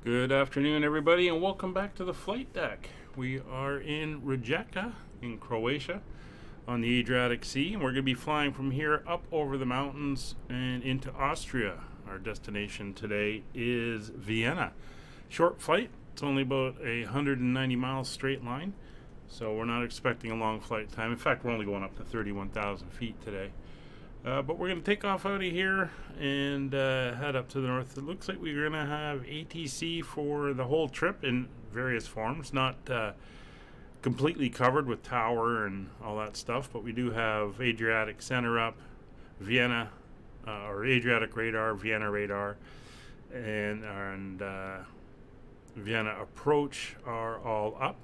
Good afternoon, everybody, and welcome back to the flight deck. We are in Rijeka in Croatia on the Adriatic Sea, and we're going to be flying from here up over the mountains and into Austria. Our destination today is Vienna. Short flight. It's only about 190 miles straight line, so we're not expecting a long flight time. In fact, we're only going up to 31,000 feet today. But we're going to take off out of here and head up to the north. It looks like we're going to have ATC for the whole trip in various forms. Not completely covered with tower and all that stuff, but we do have Adriatic center up, Vienna, or Adriatic radar, Vienna radar, and Vienna approach are all up.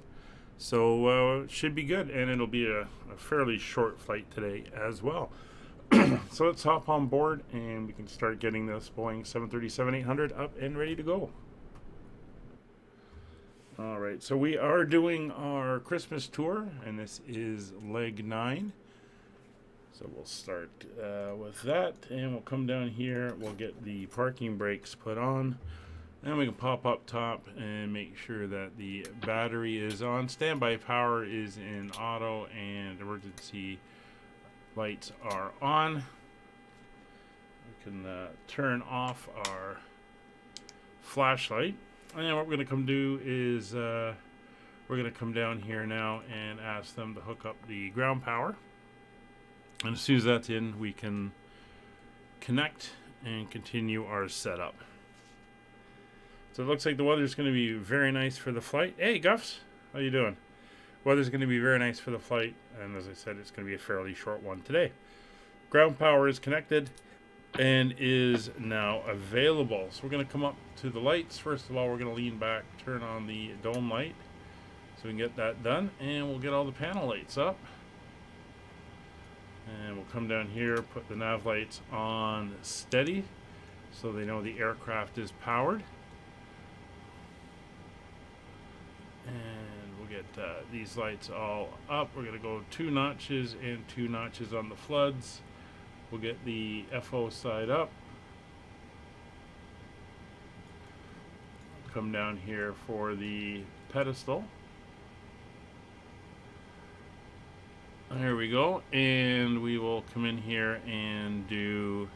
So it should be good, and it'll be a fairly short flight today as well. So let's hop on board and we can start getting this Boeing 737-800 up and ready to go. Alright, so we are doing our Christmas tour, and this is leg 9. So we'll start with that, and we'll come down here, we'll get the parking brakes put on, and we can pop up top and make sure that the battery is on. Standby power is in auto, and emergency lights are on. We can turn off our flashlight, and what we're going to come do is we're going to come down here now and ask them to hook up the ground power, and as soon as that's in, we can connect and continue our setup. So it looks like the weather's going to be very nice for the flight. Hey Guffs, how you doing? Weather's going to be very nice for the flight, and as I said, it's going to be a fairly short one today. Ground power is connected and is now available. So we're going to come up to the lights. First of all, we're going to lean back, turn on the dome light so we can get that done, and we'll get all the panel lights up. And we'll come down here, put the nav lights on steady so they know the aircraft is powered. And get these lights all up. We're going to go 2 notches and 2 notches on the floods. We'll get the FO side up. Come down here for the pedestal. There we go. And we will come in here and do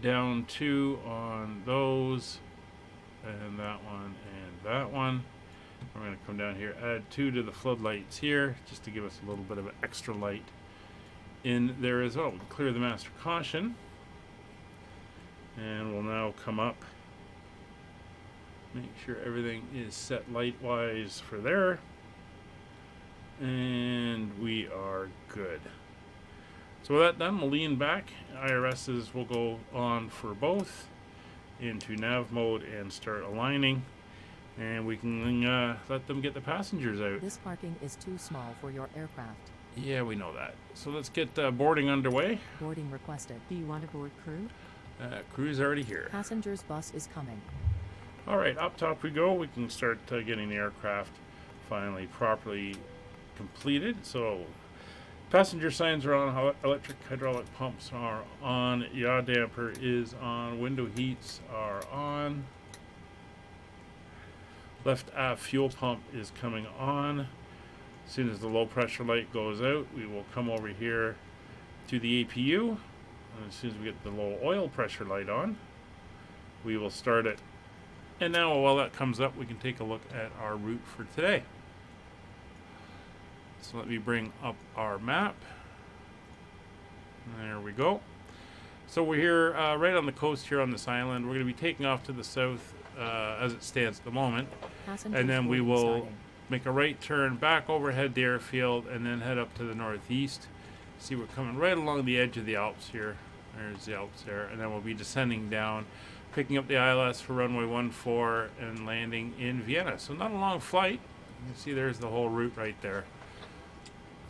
down 2 on those, and that one and that one. We're going to come down here, add 2 to the floodlights here, just to give us a little bit of extra light in there as well. We'll clear the master caution, and we'll now come up, make sure everything is set light wise for there, and we are good. So with that done, we'll lean back. IRSs will go on for both into nav mode and start aligning. And we can let them get the passengers out. This parking is too small for your aircraft. Yeah, we know that. So let's get boarding underway. Boarding requested. Do you want to board crew? Crew's already here. Passengers bus is coming. All right, up top we go. We can start getting the aircraft finally properly completed. So passenger signs are on, electric hydraulic pumps are on, yaw damper is on, window heats are on. Left aft fuel pump is coming on. As soon as the low pressure light goes out, we will come over here to the APU. And as soon as we get the low oil pressure light on, we will start it. And now while that comes up, we can take a look at our route for today. So let me bring up our map. There we go. So we're here right on the coast here on this island. We're going to be taking off to the south as it stands at the moment. And then we will make a right turn back overhead the airfield and then head up to the northeast. See, we're coming right along the edge of the Alps here. There's the Alps there. And then we'll be descending down, picking up the ILS for runway 14 and landing in Vienna. So not a long flight. You can see there's the whole route right there.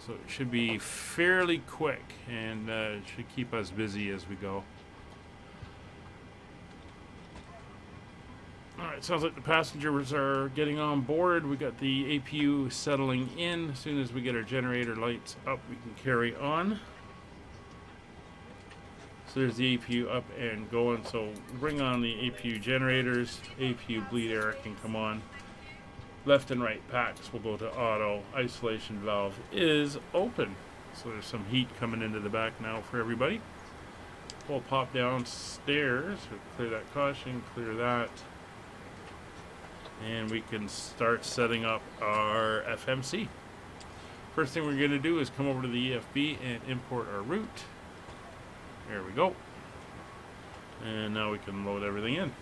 So it should be fairly quick and should keep us busy as we go. Alright, sounds like the passengers are getting on board. We got the APU settling in. As soon as we get our generator lights up, we can carry on. So there's the APU up and going. So bring on the APU generators. APU bleed air can come on. Left and right packs will go to auto. Isolation valve is open. So there's some heat coming into the back now for everybody. We'll pop downstairs. We'll clear that caution, clear that. And we can start setting up our FMC. First thing we're going to do is come over to the EFB and import our route. There we go. And now we can load everything in.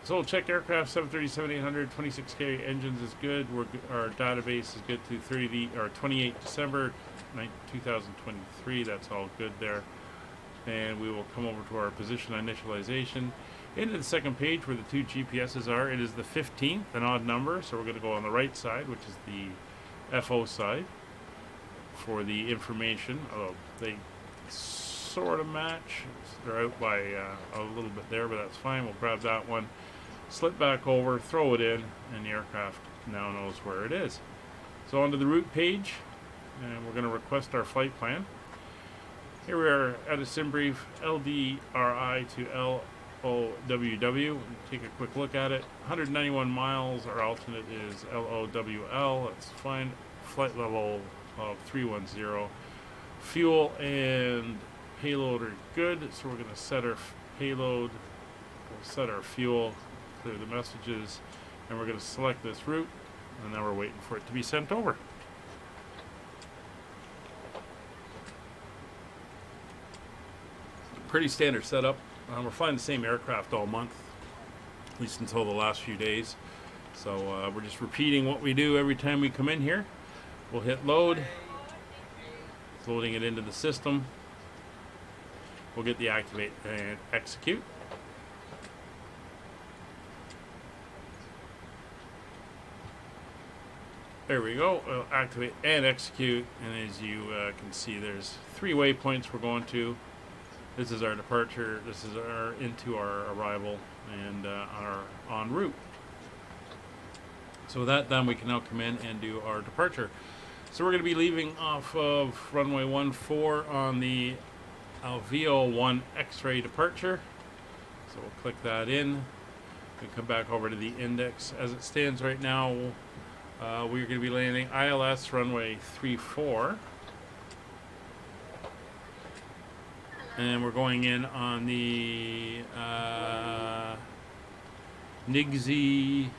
So we'll check aircraft 737-800, 26K engines is good. Our database is good to 28 December 2023. That's all good there. And we will come over to our position initialization. Into the second page where the two GPSs are, it is the 15th, an odd number, so we're going to go on the right side, which is the FO side, for the information. Although they sort of match. They're out by a little bit there, but that's fine. We'll grab that one, slip back over, throw it in, and the aircraft now knows where it is. So onto the route page, and we're going to request our flight plan. Here we are at a sim brief, LDRI to LOWW. Take a quick look at it. 191 miles. Our alternate is LOWL. That's fine. Flight level of 310. Fuel and payload are good. So we're going to set our payload. We'll set our fuel. Clear the messages. And we're going to select this route. And now we're waiting for it to be sent over. Pretty standard setup. We're flying the same aircraft all month, at least until the last few days. So we're just repeating what we do every time we come in here. We'll hit load. It's loading it into the system. We'll get the activate and execute. There we go. We'll activate and execute. And as you can see, there's 3 waypoints we're going to. This is our departure, this is our into our arrival, and our en route. So with that done, we can now come in and do our departure. So we're going to be leaving off of runway 14 on the Alveo 1 X-ray departure. So we'll click that in. We come back over to the index. As it stands right now, we're going to be landing ILS runway 34. And we're going in on the Niggsy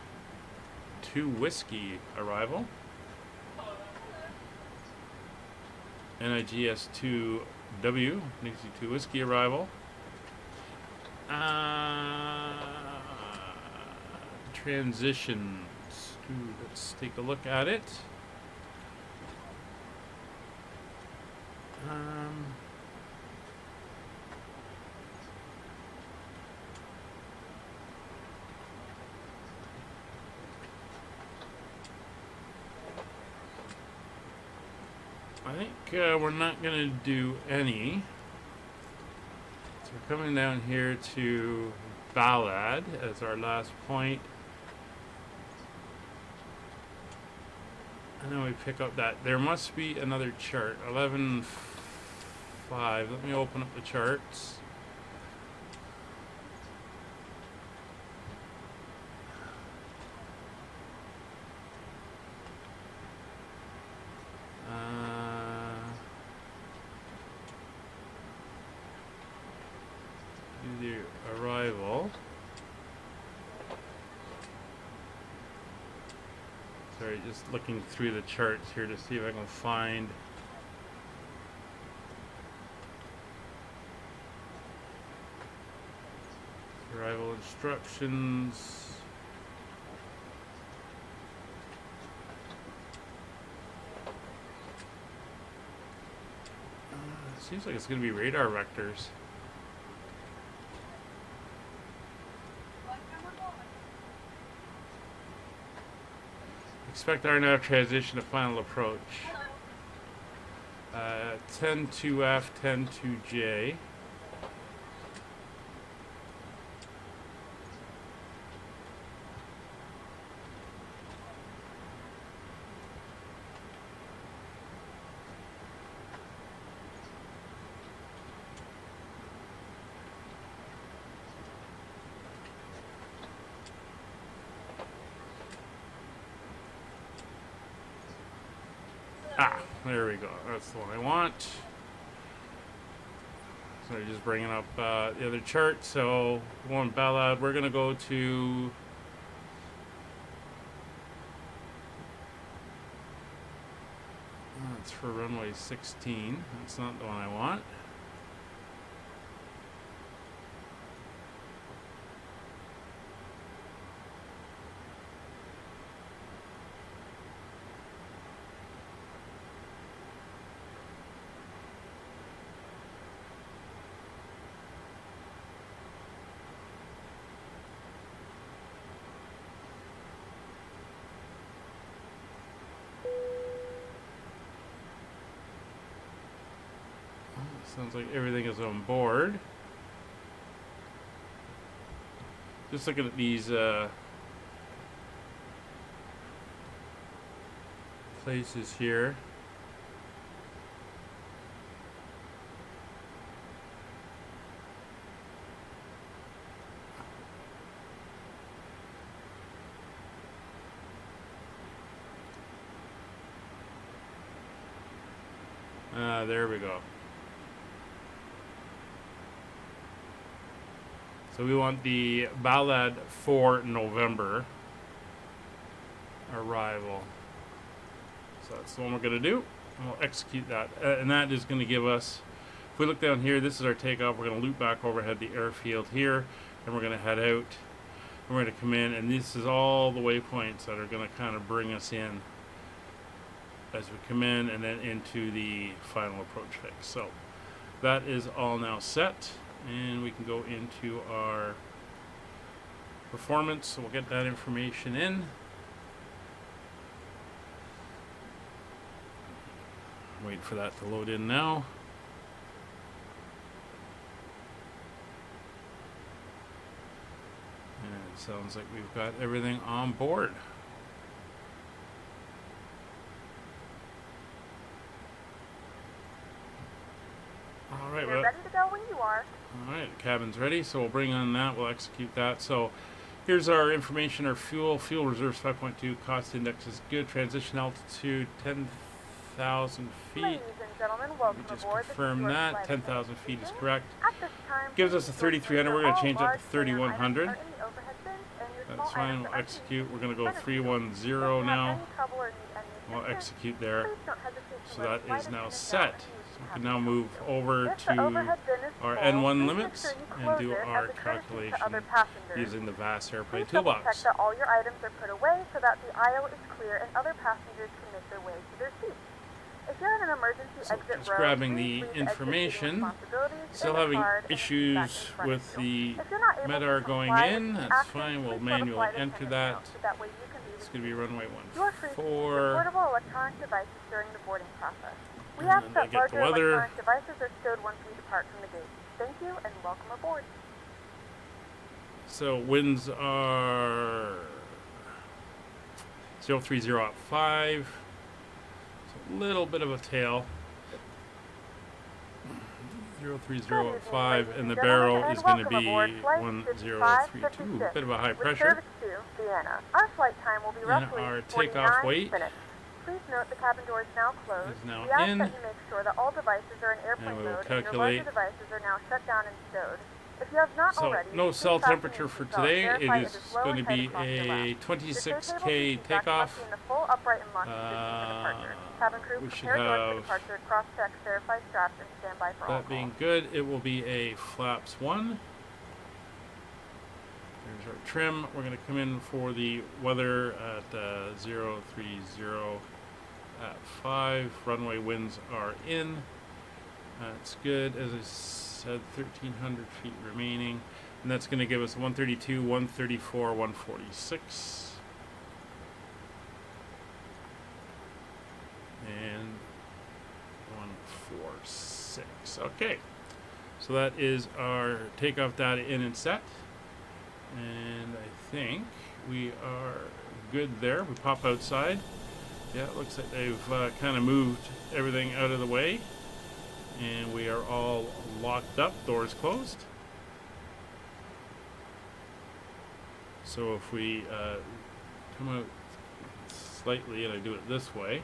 2 Whiskey arrival. NIGS 2W, Niggsy 2 Whiskey arrival. Transitions. Let's take a look at it. I think we're not going to do any. So we're coming down here to Ballad as our last point. And then we pick up that. There must be another chart. 11.5. Let me open up the charts. The arrival. Sorry, just looking through the charts here to see if I can find arrival instructions. Seems like it's going to be radar vectors. Expect RNAV transition to final approach. 10-2F, 10-2J. There we go. That's the one I want. So just bringing up the other chart. So one Ballad, we're going to go to that's for runway 16. That's not the one I want. Sounds like everything is on board. Just looking at these places here. There we go. So we want the Ballad for November arrival. So that's the one we're going to do. And we'll execute that. And that is going to give us, if we look down here, this is our takeoff. We're going to loop back overhead the airfield here. And we're going to head out. And we're going to come in. And this is all the waypoints that are going to kind of bring us in as we come in and then into the final approach fix. So that is all now set. And we can go into our performance. So we'll get that information in. Wait for that to load in now. And it sounds like we've got everything on board. All right, we're ready to go when you are. All right, the cabin's ready, so we'll bring on that. We'll execute that. So here's our information, our fuel. Fuel reserves 5.2. Cost index is good. Transition altitude 10,000 feet. Ladies and gentlemen, welcome Just aboard. confirm that. 10,000 feet is correct. At this time, Gives us a 3,300. We're going to change that to all 3,100. large items are in the overhead bins, and your That's small fine. items We'll are execute. We're going to go empty. 310 now. If you have any trouble or need any We'll assistance, execute there. please don't hesitate to So let that flight is now attendants set. know So we and can you now have move over If the to overhead bin is our full, N1 please make limits sure you and close do it our as a courtesy to calculation other passengers. using the VAS airplane Please double check toolbox. that all your items are put away so that the aisle is clear and other passengers can make their way to their seats. If you're in an emergency So exit just row, grabbing please the leave exit information. responsibilities Still in the having card and the seat back issues in front with of you. the If you're not able MEDAR to going comply in. with these That's actions, fine. We'll please let a manually flight enter attendant that. know so that way you can be It's going to be runway You are free to use your 14. portable electronic devices during the boarding process. We And ask then that I get the larger weather. electronic devices are stowed once we depart from the gate. Thank you and welcome aboard. So winds are 030 at 5. So a little bit of a tail. 030 at 5, and the barrel is going to be 1032. Bit of a high With pressure. service to Vienna. Our flight time will be And roughly our 49 takeoff weight minutes. Please note the cabin door is now closed. is now We ask in. that you make sure that all devices are in airplane And we will mode and your larger calculate. devices are now shut down and stowed. If you have not So already, no please cell fasten temperature your for seatbelt. today. Verify It is is low going to and tight be across your a lap. The tray table 26K seat back takeoff. must be in the full upright and locked position for departure. Cabin crew, We should prepare doors for have departure, cross-check, verify straps, and stand by for all That being calls. good, it will be a flaps 1. There's our trim. We're going to come in for the weather at 030 at 5. Runway winds are in. That's good. As I said, 1,300 feet remaining. And that's going to give us 132, 134, 146. And 146. Okay. So that is our takeoff data in and set. And I think we are good there. We pop outside. Yeah, it looks like they've kind of moved everything out of the way. And we are all locked up, doors closed. So if we come out slightly, and I do it this way,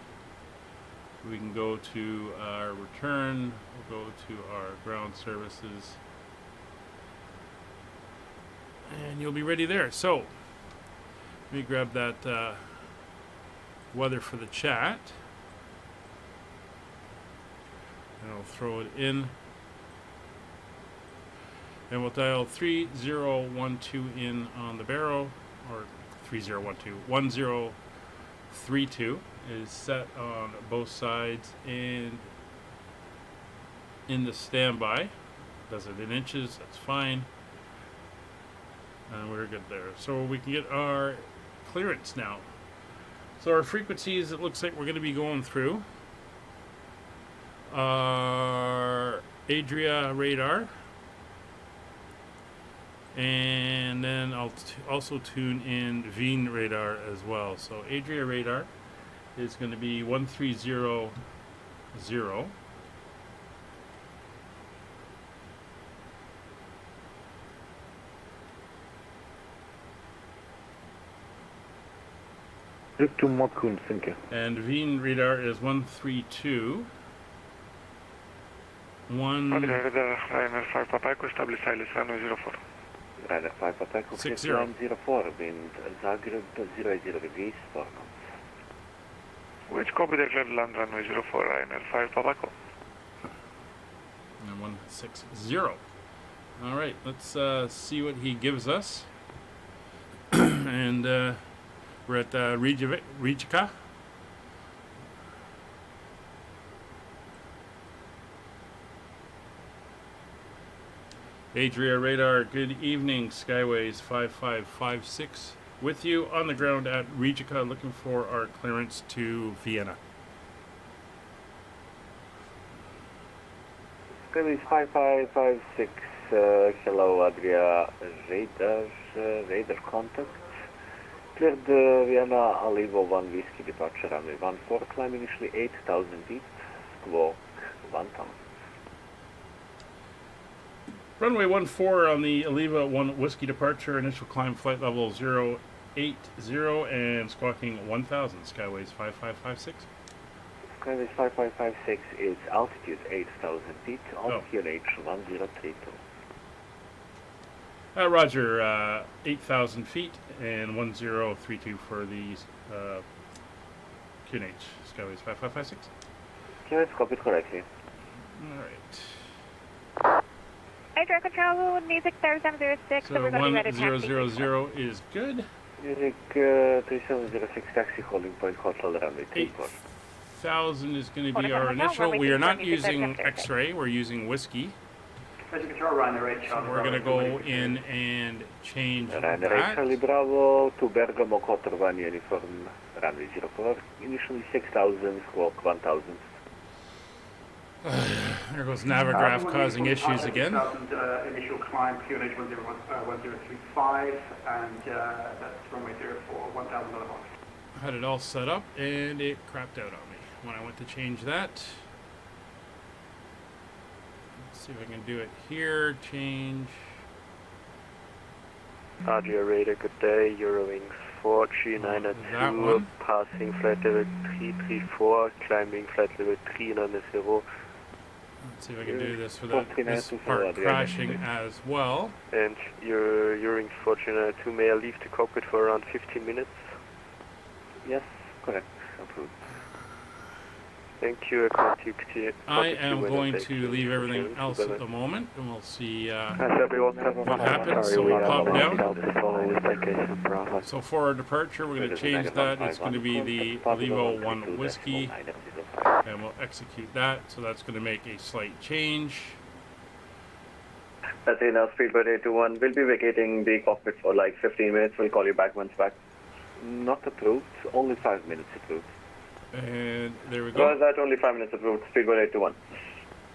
we can go to our return, we'll go to our ground services, and you'll be ready there. So let me grab that weather for the chat, and I'll throw it in, and we'll dial 3012 in on the barrel, or 3012, 1032 is set on both sides, and in the standby, does it in inches, that's fine, and we're good there. So we can get our clearance now. So our frequencies, it looks like we're going to be going through our Adria radar, and then I'll also tune in Vienna radar as well. So Adria radar is going to be 1300. And Vienna radar is 132. Ryanair 5 Papa Echo, establish silence runway 04. Ryanair 5 Papa Echo, 60. line 04, wind Zagreb 00 degrees, 4 knots. Which copy declared land runway 04, Ryanair 5 Papa Echo. And 160. All right, let's see what he gives us. And we're at Rijeka. Adria radar, good evening. Skyways 5556 with you on the ground at Rijeka, looking for our clearance to Vienna. Skyways 5556, hello Adria radar contact. Cleared Vienna, Alivo 1 Whiskey departure runway 14, climb initially 8,000 feet, squawk 1,000. Runway 14 on the Aliva 1 Whiskey departure, initial climb flight level 080 and squawking 1000, Skyways 5556. Skyways 5556 is altitude 8,000 feet on QNH 1032. Roger, 8,000 feet and 1032 for the QNH, Skyways 5556. QNH copied correctly. Alright. Air control, music 3706, So 1000 is good. Music 3706, taxi holding point, hotel runway 34. 3000 is going to be 47 our Hotel, initial. runway We are 34, not music using director. X-ray. We're using whiskey. As you control, Ryanair 8, So Charlie we're going to Bravo, go 282. in and change Ryanair 8 that. Charlie Bravo to Bergamo, Quadrant uniform, runway 04. Initially 6,000, squawk 1,000. There goes Navigraph Runway causing 40, issues again. 6000, initial climb, QNH 1035, and that's runway 04, 1,000 other box. Had it all set up and it crapped out on me when I went to change that. Let's see if I can do it here. Change. Adria Radar, good day. Eurowings 439 at that 2, one. passing flight level 334, climbing flight level 390. Let's see if I can do this without 49 this to part 4, crashing as well. And your Eurowings 439 2, may I leave the cockpit for around 15 minutes? Yes, correct. Approved. Thank you. I am going to leave everything else at the moment, and we'll see what happens. So we'll pop down. So for our departure, we're going to change that. It's going to be the Levo 1 Whiskey, and we'll execute that. So that's going to make a slight change. Athena, Speedbird 821. We'll be vacating the cockpit for like 15 minutes. We'll call you back once back. Not approved, only 5 minutes approved. And there we Was go. that only 5 minutes approved? Speedbird 821.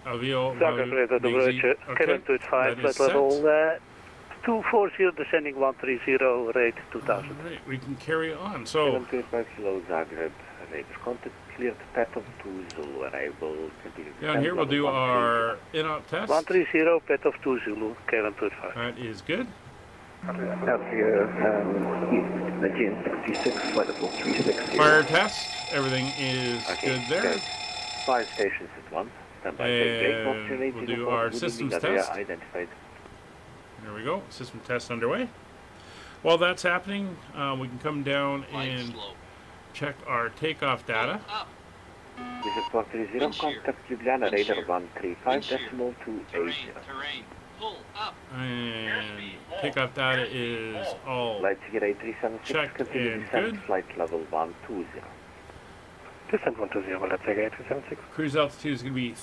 Avio, Operator, the bridge, current to 5, that is flight level set. 240, descending 130, rate 2000. Alright, we can carry on. So 725 Kilo Zagreb, radar contact cleared, path of 2 Zulu, arrival, continue. down here we'll do our in-op test. 130, pet of 2 Zulu, current to 5. That is good. Austria, East, 1966, flight level 360. Fire test. Everything is good there. 5 stations at once. Stand by gate, And Austrian we'll do 1804, our Woody systems Area test. identified. There we go. System test underway. While that's happening, we can come down and check our takeoff data. This is 430, contact Ljubljana, radar 135.280. And takeoff data is all Light Figure 8376, checked continue and descent, good. flight level 120. Descent 120, let's take 8376. Cruise altitude is going to be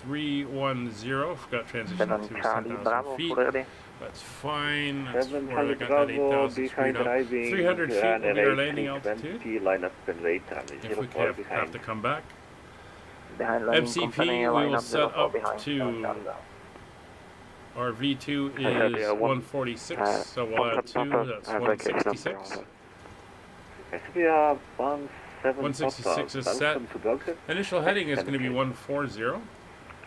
310. Forgot transition to 10,000 feet. That's fine. That's 7 where I Charlie got that Bravo, 8,000 behind screwed up. driving, 300 feet will be our landing 320, altitude. line up and rate, If we 04 have behind. to come back. Behind landing MCP, company, we line will up set 04 up behind. to our V2 is 146, so we'll add 2, that's 166. SVR 17 166 is set. welcome to Belgrade. Initial heading is going to be 140.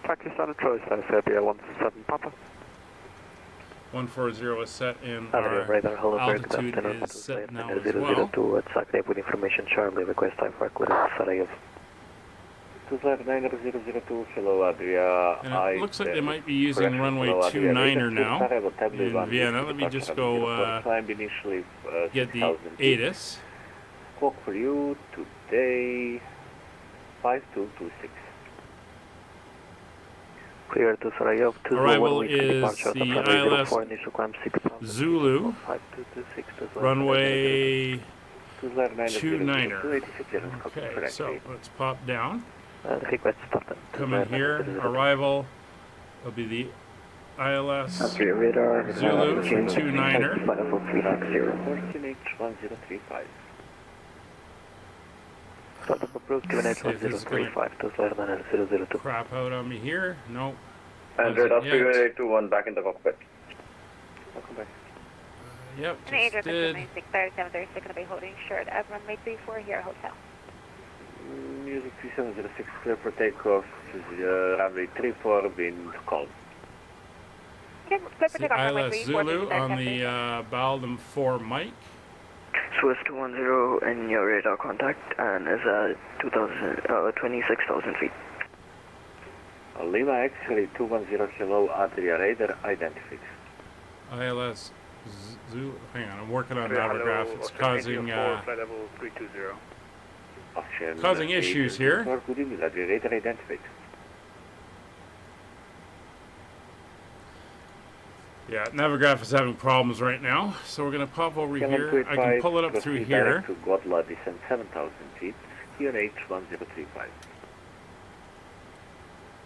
Pakistan choice, Serbia 17 Papa. 140 is set, and Adria our Radar, hello, altitude is set now as well. 002 at Zagreb with information, Charlie, request time for clearance, Sarajevo. 29002, hello Adria. And it looks like they might be using runway 29er now in Vienna. Let me just go initially get the 6,000 feet. ATIS. Squawk for you today 5226. Clear to Sarajevo, Arrival is the ILS Zulu, 5226 to runway 29er. 29er. Okay, so let's pop down. Request started. Come in here. Arrival will be the ILS Adria Radar, Zulu for 29er. 14H1035. Start up approach, given See if this is gonna 1035 to Slide 002. crap out on me here. Nope. Android, Doesn't Osprey yet. 821, back in the cockpit. Welcome back. Yep, And Adrian, just did. 96, 3736, going to be holding short of runway 34 here, hotel. Music 3706, clear for takeoff. Runway 34, wind calm. Okay, clear for It's the takeoff, runway ILS 34. Zulu on the Baldum 4 mic. Swiss 210 in your radar contact and is at 26,000 feet. Lima X-ray 210, hello Adria Radar identified. ILS Zulu. Hang on, I'm working on Navigraph. It's causing level 320. Austrian Causing issues here. Good evening, Adria Radar identified. Yeah, Navigraph is having problems right now, so we're going to pop over here. I can pull it up through here. To Gotland, descend 7,000 feet. QNH 1035.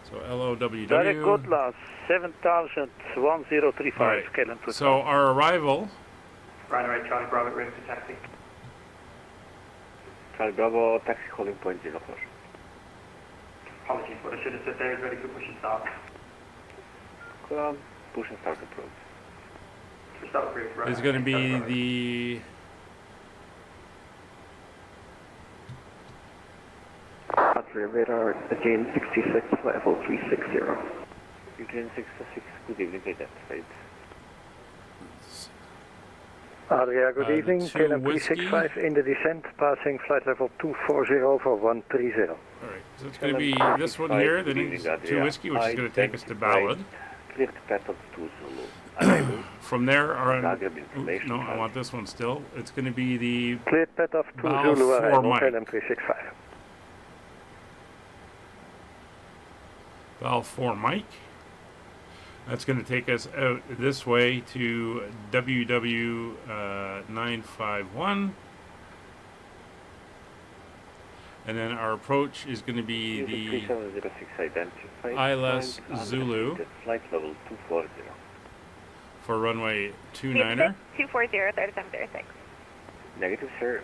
So LOWW. Direct Gotland, 7000-1035, All right. KLM 25. So our arrival, Ryanair 8 Charlie Bravo, ready to taxi. Charlie Bravo, taxi holding point 04. Apologies, what I should have said there is ready to push and start. Push and start approach. Push start approved, right? is going to be the Austria radar, Jane 66, level 360. Ukraine 66, good evening, identified. Adria, good the evening. two KLM whiskey. 365 in the descent, passing flight level 240 for 130. all right. So it's going to be this one here, the two whiskey, which is going to take us to Ballad. Clear pattern to Zulu. Arrival. From there, our Zagreb information. no, I want this one still. It's going to be the Cleared pet of 2 Bow Zulu for arrival, Mike. KLM 365. Val 4 Mike. That's going to take us out this way to WW 951. And then our approach is going to be the 3706 identified. ILS Zulu Flight level 240. for runway 29er. 240, 3706. Negative, sir.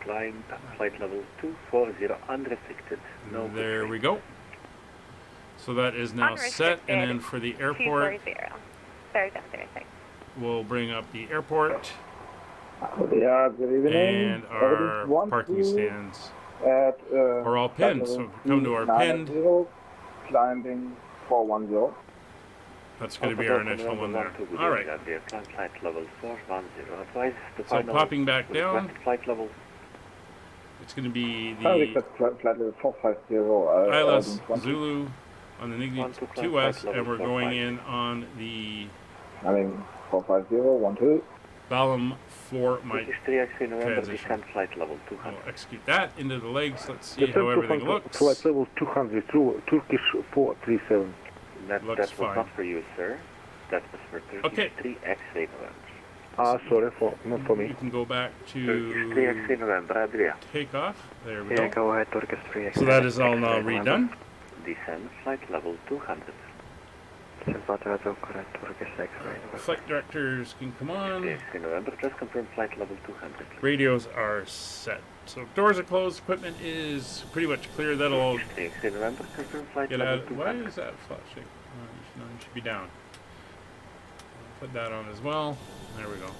Climb flight level 240 unrestricted. No. There we go. So that is now set, and then for the airport, 240, 3706. we'll bring up the airport Yeah, good evening. and our parking stands At, are all pinned. So come to our pinned. Climbing 410. That's going to be our initial one there. All right. Climb flight level 410. Advise the So final popping back down, requested flight level. it's going to be Request the flight level 450. ILS Zulu on the Nigni 2S, and we're going in on the I mean, 450, 12. Balam 4 Mike. British 3X November, transition. descend flight level 200. We'll execute that into the legs. Let's see how everything looks. Flight level 200, Turkish 437. That Looks was fine. not for you, sir. That was for Turkish Okay. 3X November. Sorry, not for me. You can go back Turkish to 3X November, Adria. takeoff. There we Yeah, go. go ahead, Turkish 3X. So that is all now redone. Descend flight level 200. Correct, Turkish 6, right? Flight directors can come on. 3X November, just confirm flight level 200. Radios are set. So doors are closed. Equipment is pretty much clear. That'll all Turkish 3X November, confirm flight get level out. 200. Why is that flashing? No, you should be down. Put that on as well. There we go.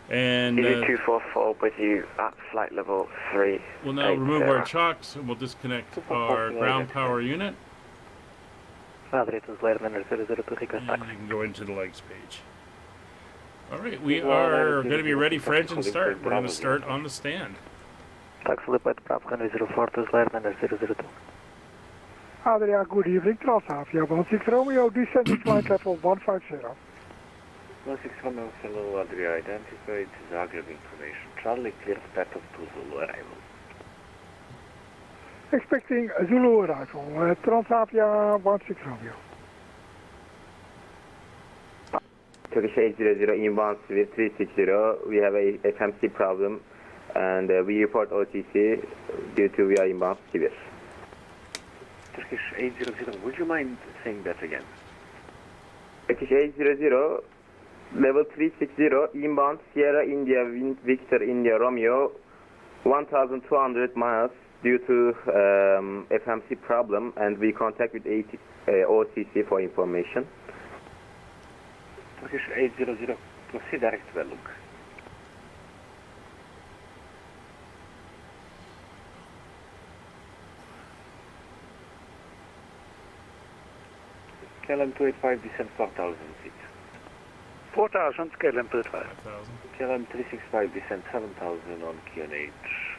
And EV244 with you at flight level 3. we'll now remove our chocks and we'll disconnect our ground power unit. Adria to Zlerman 002 request And you can go into the legs page. All right, we are going to be ready for engine start. We're going to start on the stand. Taxi Lippet Bravo 04 to Zlerman 002. Adria, good evening. Transavia 16 Romeo, descending flight level 150. 16 Romeo, fellow Adria identified, Zagreb information. Charlie cleared path of Zulu arrival. Expecting a Zulu arrival. Transavia 16 Romeo. Turkish 800 inbound with 360. We have a FMC problem and we report OTC due to we are inbound severe. Turkish 800, would you mind saying that again? Turkish 800, level 360, inbound Sierra India Victor India Romeo, 1,200 miles due to FMC problem, and we contact with OCC for information. Turkish 800, proceed direct Veluk. KLM 285, descend 4,000 feet. 4000, KLM 285. 5,000. KLM 365, descend 7,000 on QNH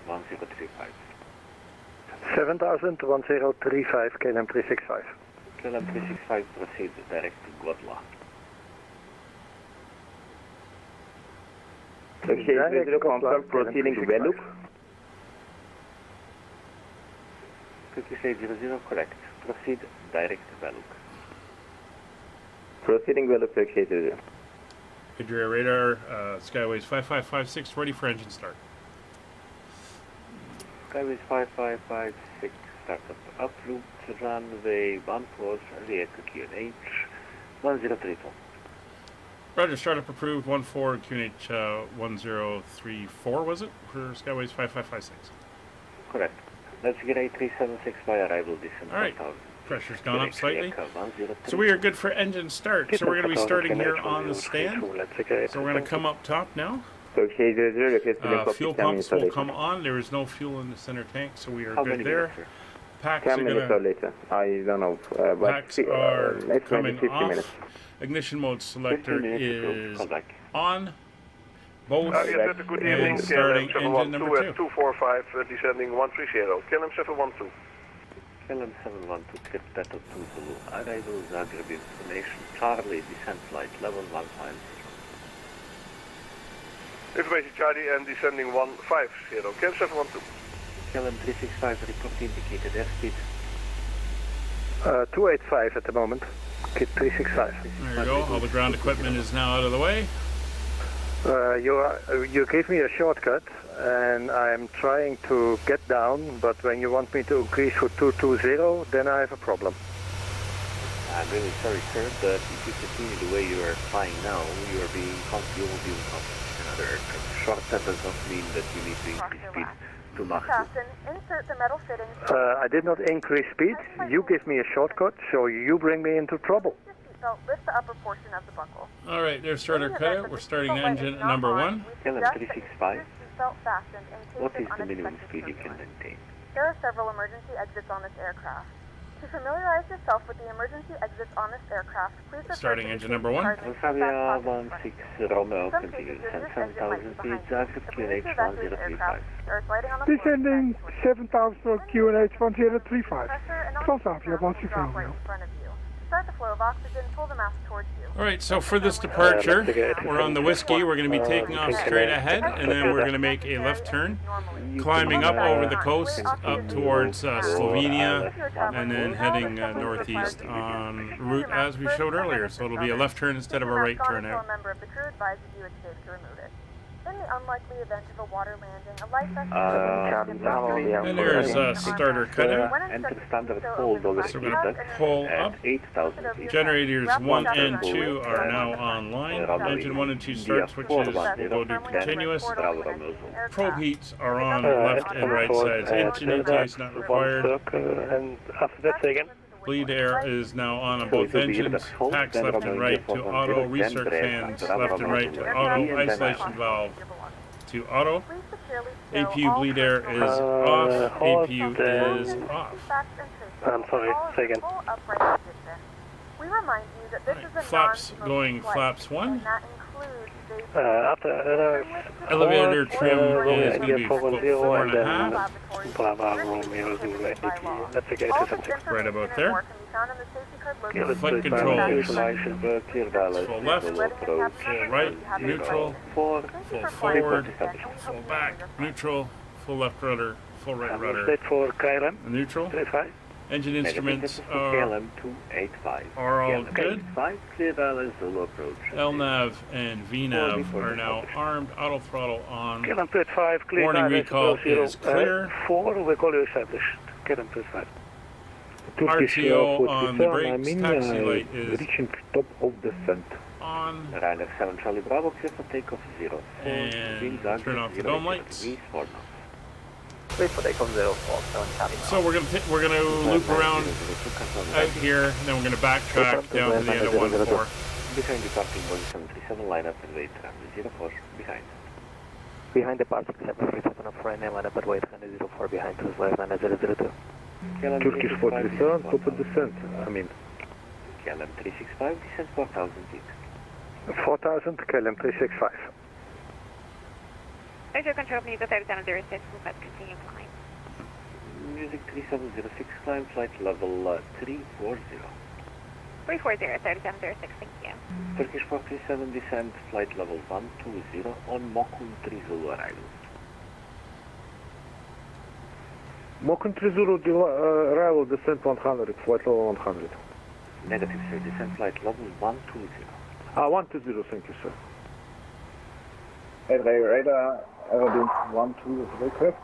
1035. 7000, 1035, KLM 365. KLM 365, proceed direct to Godla. Turkish 800, confirm proceeding to Veluk. Turkish 800, correct. Proceed direct to Veluk. Proceeding Veluk, Turkish 800. Adria radar, Skyways 5556, ready for engine start. Skyways 5556, start up uproute, runway 14, Rijeka QNH, 1034. Roger, startup approved, 14 QNH 1034, was it? For Skyways 5556. Correct. Let's get a 376 by arrival descent. Alright, pressure's gone up slightly. So we are good for engine start. So we're going to be starting here on the stand. So we're going to come up top now. Fuel pumps will come on. There is no fuel in the center tank, so we are good there. Packs are later. I don't know. Packs are coming off. Ignition mode selector is on. Both and starting engine number 2. 245 descending 130. KLM 712. KLM 712, trip Delta 2 Zulu. Arrival Zagreb information. Charlie, descent flight level 150. Information Charlie and descending 150. KLM 712. KLM 365, report indicated airspeed. 285 at the moment. Kit 365. There you go. All the ground equipment is now out of the way. You gave me a shortcut, and I'm trying to get down, but when you want me to increase for 220, then I have a problem. I'm really sorry, sir, but if you continue the way you are flying now, you will be in conflict with another aircraft. Shortcut does not mean that you need to increase speed to Mach 2. Insert the metal fittings. I did not increase speed. You give me a shortcut, so you bring me into trouble. Lift the upper portion of the buckle. All right, there's starter cutout. We're starting engine number 1. KLM 365. What is the minimum speed you can maintain? There are several emergency exits on this aircraft. To familiarize yourself with the emergency exits on this aircraft, please refer starting to engine number 1. Alphavia 16 Romeo continues and 7,000 feet, Zagreb QNH 1035. Descending 7,000 QNH 1035. Transavia 16 Romeo. Start the flow of oxygen, pull the mask towards you. All right, so for this departure, we're on the Whiskey. We're going to be taking off straight ahead, and then we're going to make a left turn, climbing up over the coast, up towards Slovenia, and then heading northeast on route as we showed earlier. So it'll be a left turn instead of a right turn out. In the unlikely event of a water landing, a life vest and there's a starter cutout. Enter standard hold over So we're going to pull up. 8,000 feet. Generators 1 and 2 are now online. Engine 1 and 2 start switches will go to continuous. Probe heats are on left and right sides. Engine intake not required. And after that, say again. Bleed air is now on both engines. Packs left and right to auto. Recirc fans left and right to auto. Isolation valve to auto. APU bleed air is off. APU is off. I'm sorry, say again. We remind you that this is a flaps going flaps 1. After Elevator trim is going to be 4.5. Right about there. Flight controls. Full left, full right, neutral, full forward, full back, neutral, full left rudder, full right rudder, neutral. Engine instruments are all good. LNAV and VNAV are now armed. Auto throttle on. Warning recall is clear. RTO on the brakes. Taxi light is on. Ryanair 7 Charlie Bravo, clear for takeoff 0. And turn off the dome lights. So we're gonna loop around out here, and then we're gonna backtrack down to the end of 1-4. Behind departing Boeing 737, line up and wait, runway 04, behind. Behind departing 737 of Ryanair, line up and wait, runway 04, behind to the left, runway 002. Turkish 47, proper descent, KLM 365, descent 4,000 feet. 4,000, KLM 365. Air control, please, 3706, let's continue flying. Music 3706, climb flight level 340. 340, 3706, thank you. Turkish 437, descent flight level 120 on Mokun 30 arrival. Mokun 30 arrival, descent 100, flight level 100. Negative, sir, descent flight level 120. 120, thank you, sir. Radar, Aerodin 12 is aircraft.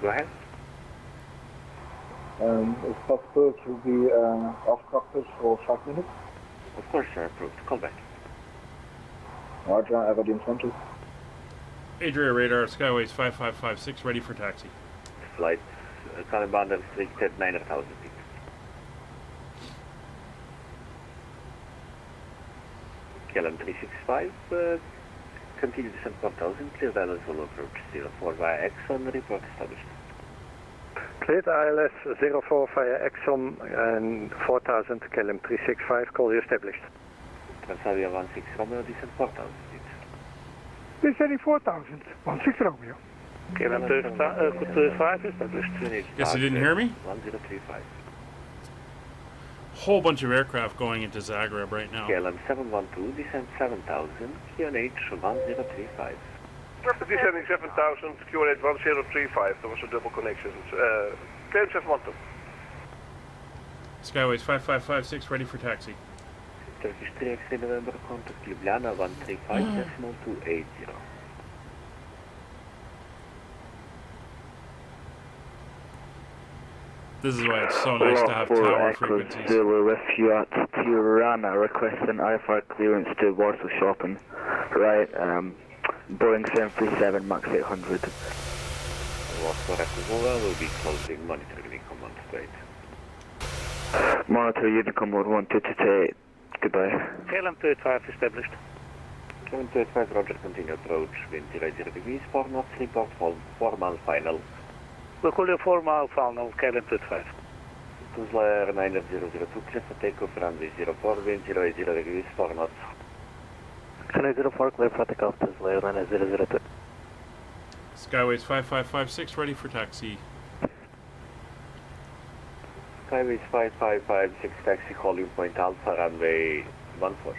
Go ahead. It's possible to be off cockpit for 5 minutes? Of course, sir. Approved. Call back. Roger, Aberdeen 20. Adria radar, Skyways 5556, ready for taxi. Flight Taliban restricted 9,000 feet. KLM 365, continue descent 1000, clear balance will approach 04 via Exxon, report established. Cleared ILS 04 via Exxon and 4000 KLM 365, call you established. Transavia 16 Romeo, descent 4000 feet. Descending 4000, 16 Romeo. KLM 35 established. Guess you didn't hear me? 1035. Whole bunch of aircraft going into Zagreb right now. KLM 712, descent 7000, QNH 1035. Descending 7000, QNH 1035. There was a double connection. KLM 712. Skyways 5556, ready for taxi. Turkish 3XA November, contact Ljubljana 135.280. This is why it's so nice to have tower frequencies. Zulu Fiat Tirana requesting IFR clearance to Warsaw Shopping. Right, Boeing 737 MAX 800. Warsaw Rekuzova will be closing, monitoring command straight. Monitor Unicom 1228. Goodbye. KLM 35 established. KLM 35, roger, continue approach, wind 0 degrees, 4 knots, report formal final. We'll call you 4 mile final, KLM 35. Tuzla 9002, clear for takeoff, runway 04, wind 0 degrees, 4 knots. Runway 04, clear for takeoff, Tuzla 9002. Skyways 5556, ready for taxi. Skyways 5556, taxi holding point Alpha, runway 14.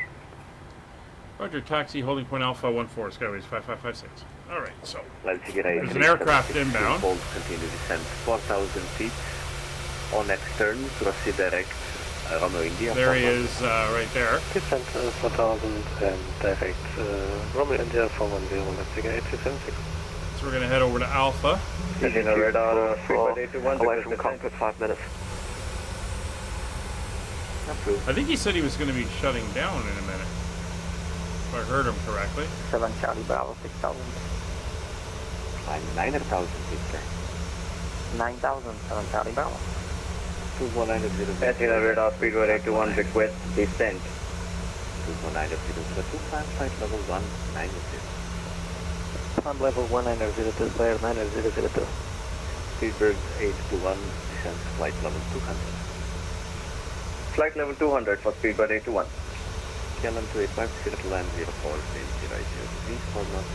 Roger, taxi holding point Alpha 14, Skyways 5556. Alright, so there's an aircraft inbound. Continue descent 4,000 feet on extern, proceed direct, Romeo India. There he is, right there. Descent 4000 and direct, Romeo India 410, investigate 276. So we're going to head over to Alpha. Using a radar away from cockpit 5 minutes. I think he said he was going to be shutting down in a minute, if I heard him correctly. 7 Charlie Bravo 6000. Climb 9,000 feet, sir. 9000, 7 Charlie Bravo. 219.002. Passing a radar speedway 821, request descent. 219.002, climb flight level 190. Climb level 1902, player 9002. Speedbird 821, descent flight level 200. Flight level 200 for speedbird 821. KLM 285, clear to land 04, wind 0 degrees, 4 knots.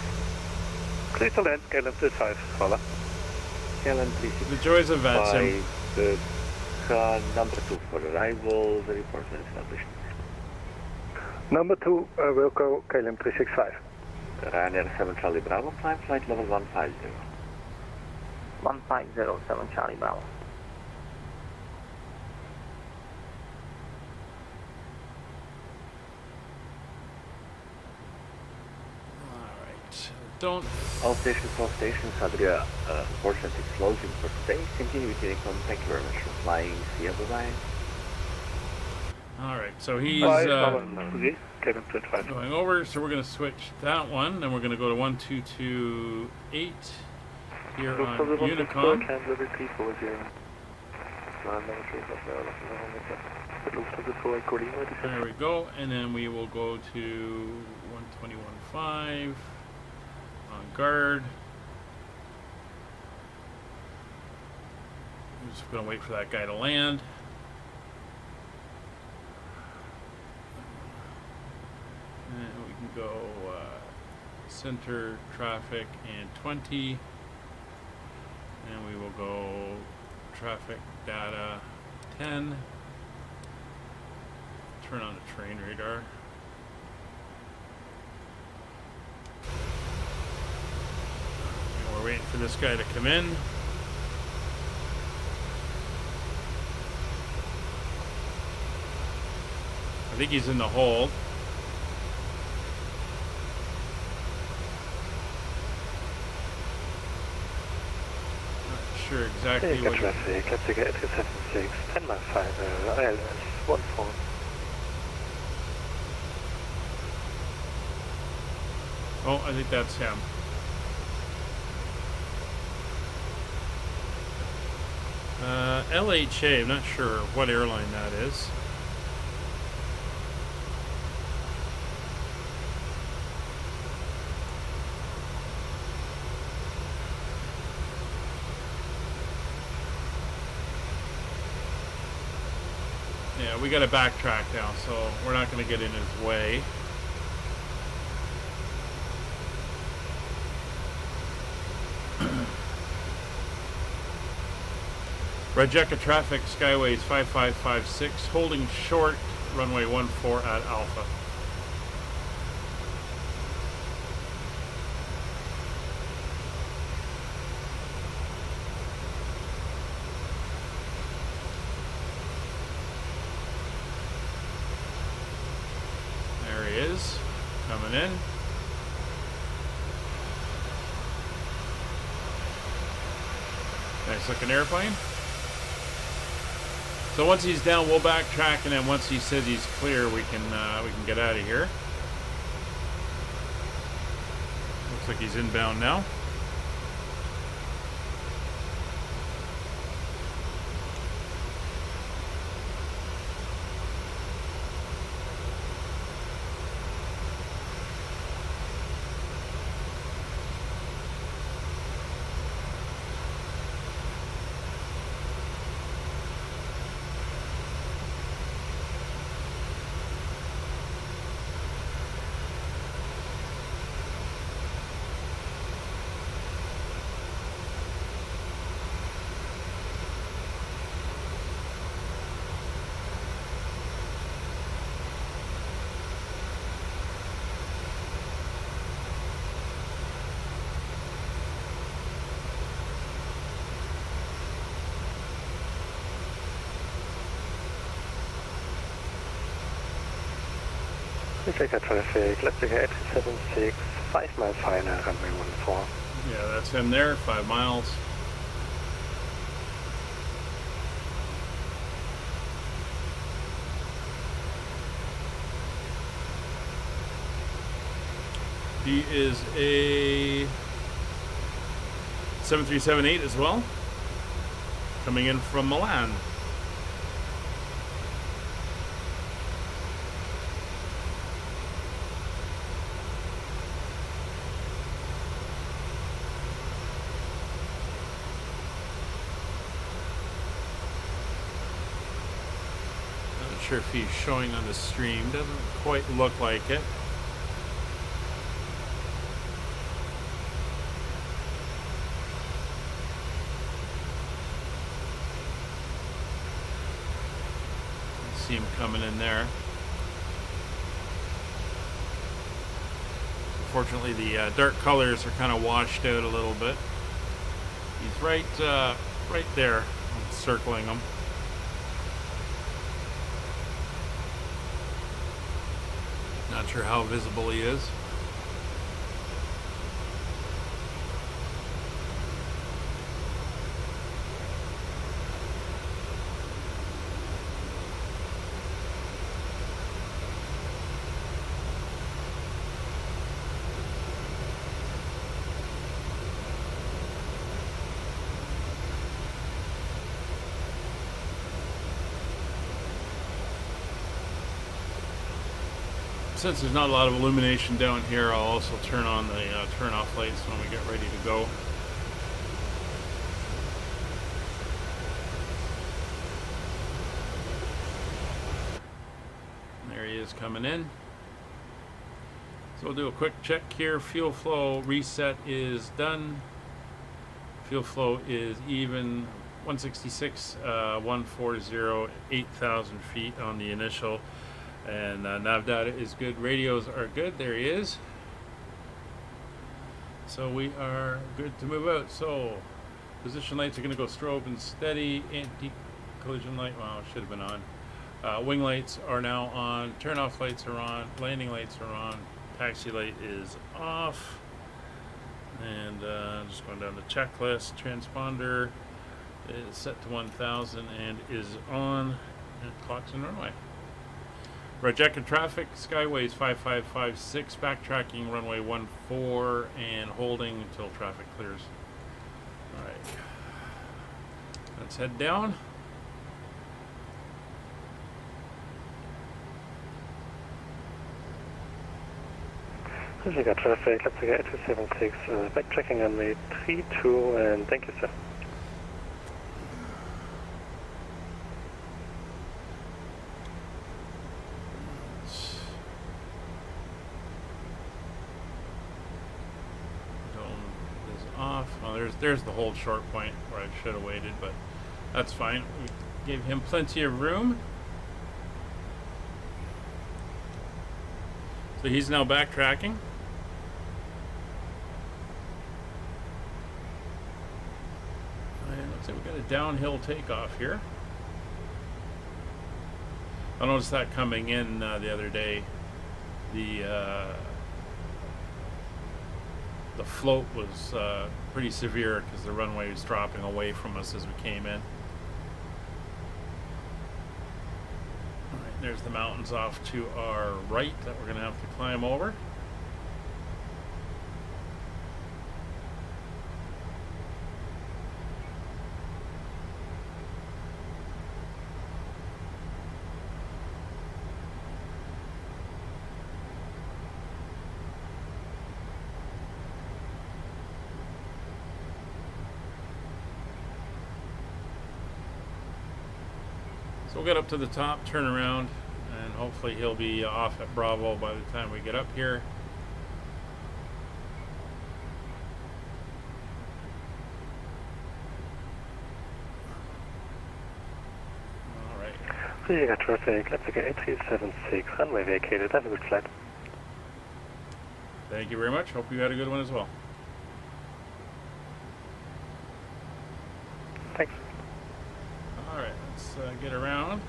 Clear to land, KLM 35, follow. KLM 365. The joys of VATSIM. Number 2 for arrival, the report is established. Number 2, Wilco, KLM 365. Ryanair 7 Charlie Bravo, climb flight level 150. 150, 7 Charlie Bravo. Don't. All stations, Adria, unfortunately closing for today. Continue with Honeycomb. Thank you very much for flying. See you, bye-bye. Alright, so he's going over, so we're going to switch that one, then we're going to go to 1228 here on Unicom. There we go, and then we will go to 121.5. On guard. I'm just going to wait for that guy to land. And we can go center traffic and 20. And we will go traffic data 10. Turn on the train radar. We're waiting for this guy to come in. I think he's in the hold. Not sure exactly Rijeka what. traffic, Leipzig 876, 10 miles final, ILS 14. Oh, I think that's him. LHA, I'm not sure what airline that is. Yeah, we got to backtrack now, so we're not going to get in his way. Rijeka traffic, Skyways 5556, holding short, runway 14 at Alpha. There he is, coming in. Nice looking airplane. So once he's down, we'll backtrack, and then once he says he's clear, we can get out of here. Looks like he's inbound now. Rijeka traffic, Leipzig 876, 5 mile final, runway 14. Yeah, that's him there, 5 miles. He is a 7378 as well, coming in from Milan. Not sure if he's showing on the stream, doesn't quite look like it. See him coming in there. Unfortunately, the dark colors are kind of washed out a little bit. He's right there. I'm circling him. Not sure how visible he is. Since there's not a lot of illumination down here, I'll also turn on the turn-off lights when we get ready to go. There he is coming in. So we'll do a quick check here. Fuel flow reset is done. Fuel flow is even 166, 140, 8,000 feet on the initial. And nav data is good. Radios are good. There he is. So we are good to move out. So position lights are going to go strobe and steady. Anti-collision light, well, it should have been on. Wing lights are now on. Turn-off lights are on. Landing lights are on. Taxi light is off. And just going down the checklist. Transponder is set to 1000 and is on, and clocks in runway. Rijeka traffic, skyways 5556, backtracking runway 14 and holding until traffic clears. Alright. Let's head down. Rijeka traffic, let's get 276, backtracking runway 32, and thank you, sir. There's the hold short point where I should have waited, but that's fine. We gave him plenty of room. So he's now backtracking. And looks like we got a downhill takeoff here. I noticed that coming in the other day. The float was pretty severe because the runway was dropping away from us as we came in. Alright, there's the mountains off to our right that we're going to have to climb over. So we'll get up to the top, turn around, and hopefully he'll be off at Bravo by the time we get up here. Alright. Rijeka traffic, let's get 8376, runway vacated, have a good flight. Thank you very much. Hope you had a good one as well. Thanks. Alright, let's get around.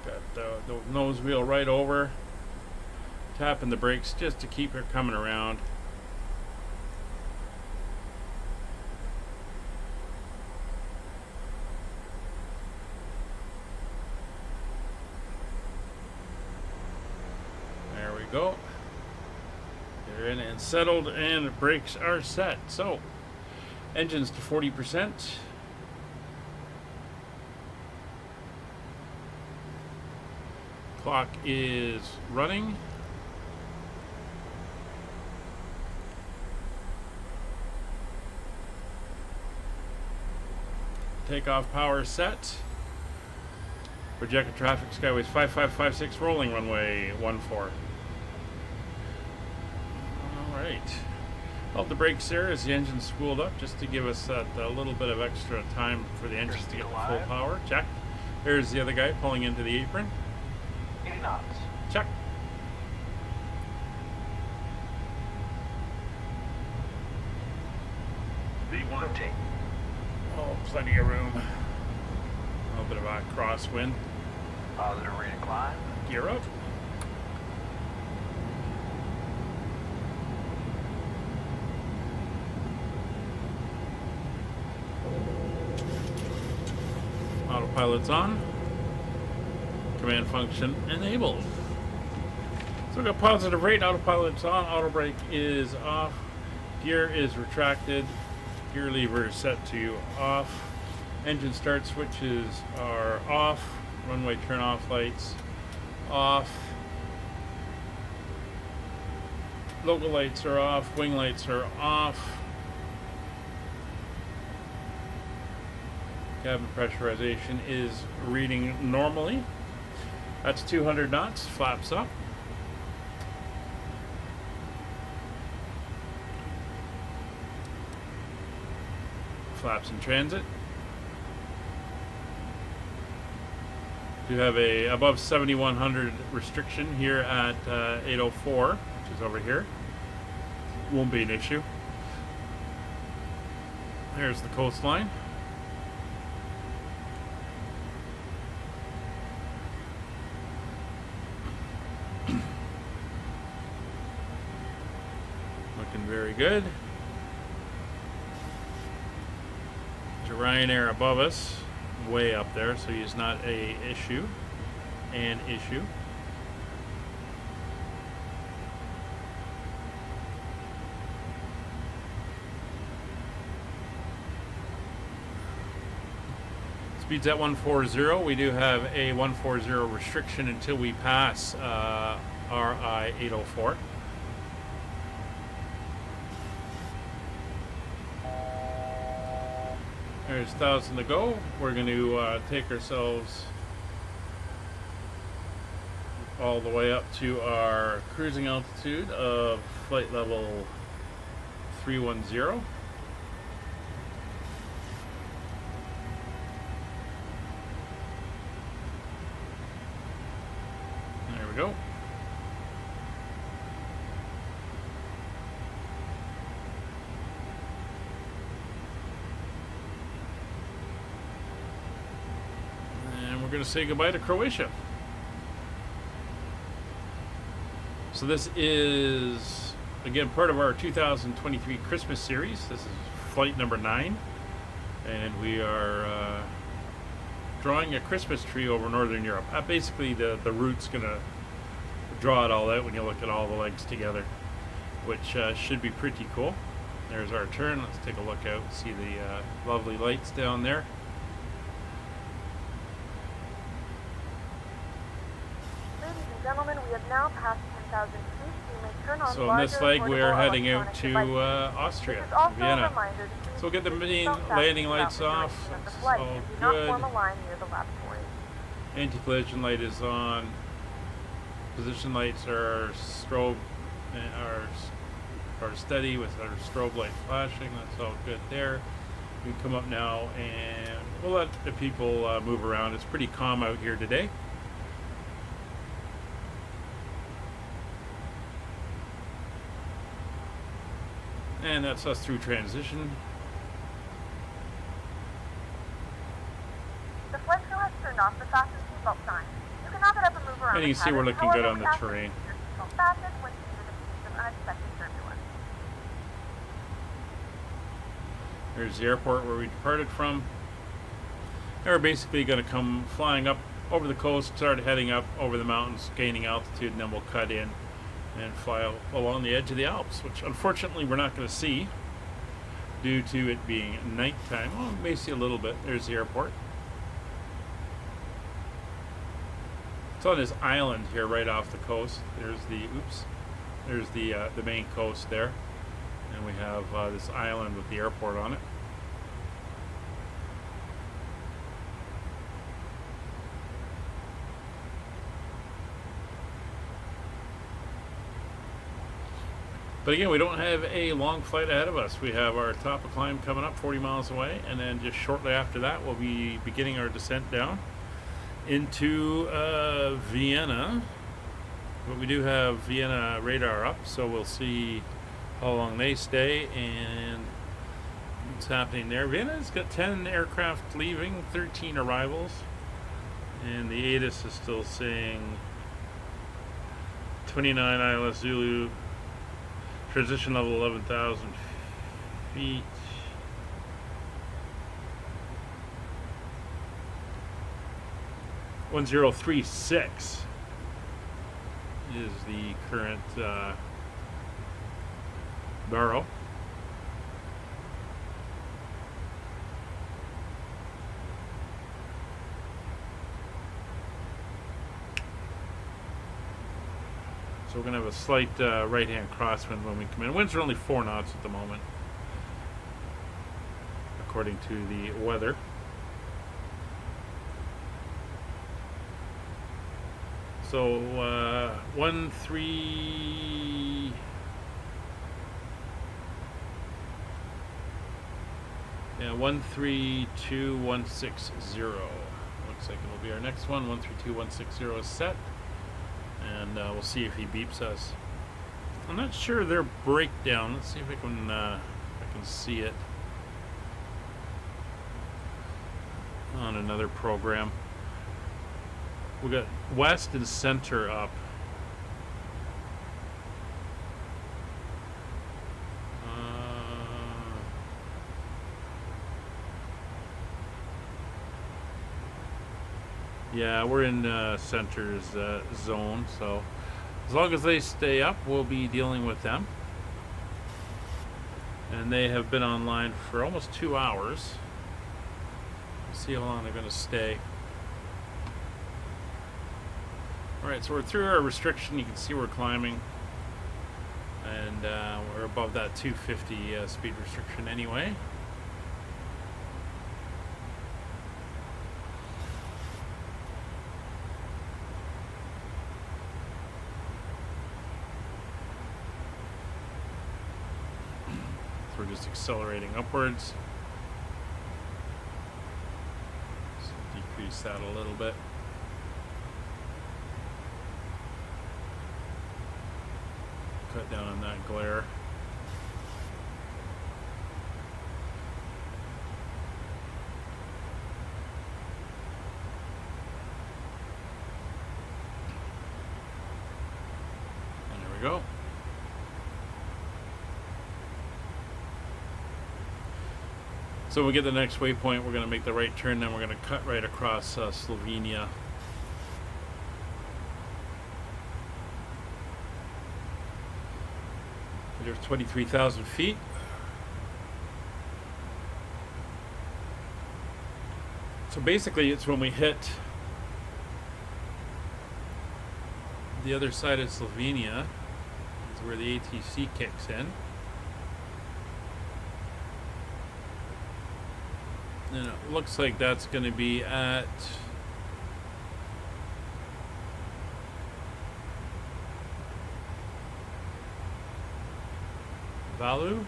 Got the nose wheel right over. Tapping the brakes just to keep her coming around. Go. They're in and settled, and the brakes are set. So, engines to 40%. Clock is running. Takeoff power set. Rijeka traffic, skyways 5556, rolling runway 14. Alright. Held the brakes there as the engine spooled up just to give us that little bit of extra time for the engines to get the full power. Check. There's the other guy pulling into the apron. 80 knots. Check. V1 take. Oh, plenty of room. A little bit of a crosswind. Positive rate of climb. Gear up. Autopilot's on. Command function enabled. So we got positive rate, autopilot's on, auto brake is off, gear is retracted, gear lever is set to off, engine start switches are off, runway turn off lights off, logo lights are off, wing lights are off. Cabin pressurization is reading normally. That's 200 knots, flaps up. Flaps in transit. You have a above 7100 restriction here at 804, which is over here. Won't be an issue. There's the coastline. looking very good. There's a Ryanair above us, way up there, so he's not an issue. Speed's at 140. We do have a 140 restriction until we pass RI 804. There's 1,000 to go. We're going to take ourselves all the way up to our cruising altitude of flight level 310. There we go. And we're going to say goodbye to Croatia. So this is, again, part of our 2023 Christmas series. This is flight number 9. And we are drawing a Christmas tree over Northern Europe. Basically, the route's going to draw it all out when you look at all the legs together, which should be pretty cool. There's our turn. Let's take a look out and see the lovely lights down there. Ladies and gentlemen, we have now passed 10,000 feet. You may turn on So in this leg, we're heading out to Austria, Vienna. So we'll get the main landing lights off. It's all good. Anti-collision light is on. Position lights are are steady with our strobe light flashing. That's all good there. We can come up now and we'll let the people move around. It's pretty calm out here today. And that's us through transition. The flight crew has turned off the fasten seatbelt sign. You can now get up and move around. And you can see we're looking good on the terrain. There's the airport where we departed from. And we're basically going to come flying up over the coast, start heading up over the mountains, gaining altitude, and then we'll cut in and fly along the edge of the Alps, which unfortunately we're not going to see due to it being nighttime. Well, we may see a little bit. There's the airport. It's on this island here right off the coast. There's the main coast there, and we have this island with the airport on it. But again, we don't have a long flight ahead of us. We have our top of climb coming up 40 miles away, and then just shortly after that, we'll be beginning our descent down into Vienna. But we do have Vienna radar up, so we'll see how long they stay and what's happening there. Vienna's got 10 aircraft leaving, 13 arrivals, and the ATIS is still saying 29 ILS Zulu. Transition level 11,000 feet. $1036 is the current barrel. So we're going to have a slight right-hand crosswind when we come in. Winds are only 4 knots at the moment, according to the weather. So 132160. Looks like it'll be our next one. 132160 is set. And we'll see if he beeps us. I'm not sure their breakdown. Let's see if I can see it on another program. We got west and center up. Yeah, we're in Center's zone, so as long as they stay up, we'll be dealing with them. And they have been online for almost 2 hours. Let's see how long they're going to stay. Alright, so we're through our restriction. You can see we're climbing. And we're above that 250 speed restriction anyway. So we're just accelerating upwards. So decrease that a little bit. Cut down on that glare. And there we go. So when we get to the next waypoint, we're going to make the right turn, then we're going to cut right across Slovenia. There's 23,000 feet. So basically it's when we hit the other side of Slovenia, is where the ATC kicks in. And it looks like that's going to be at LOWW.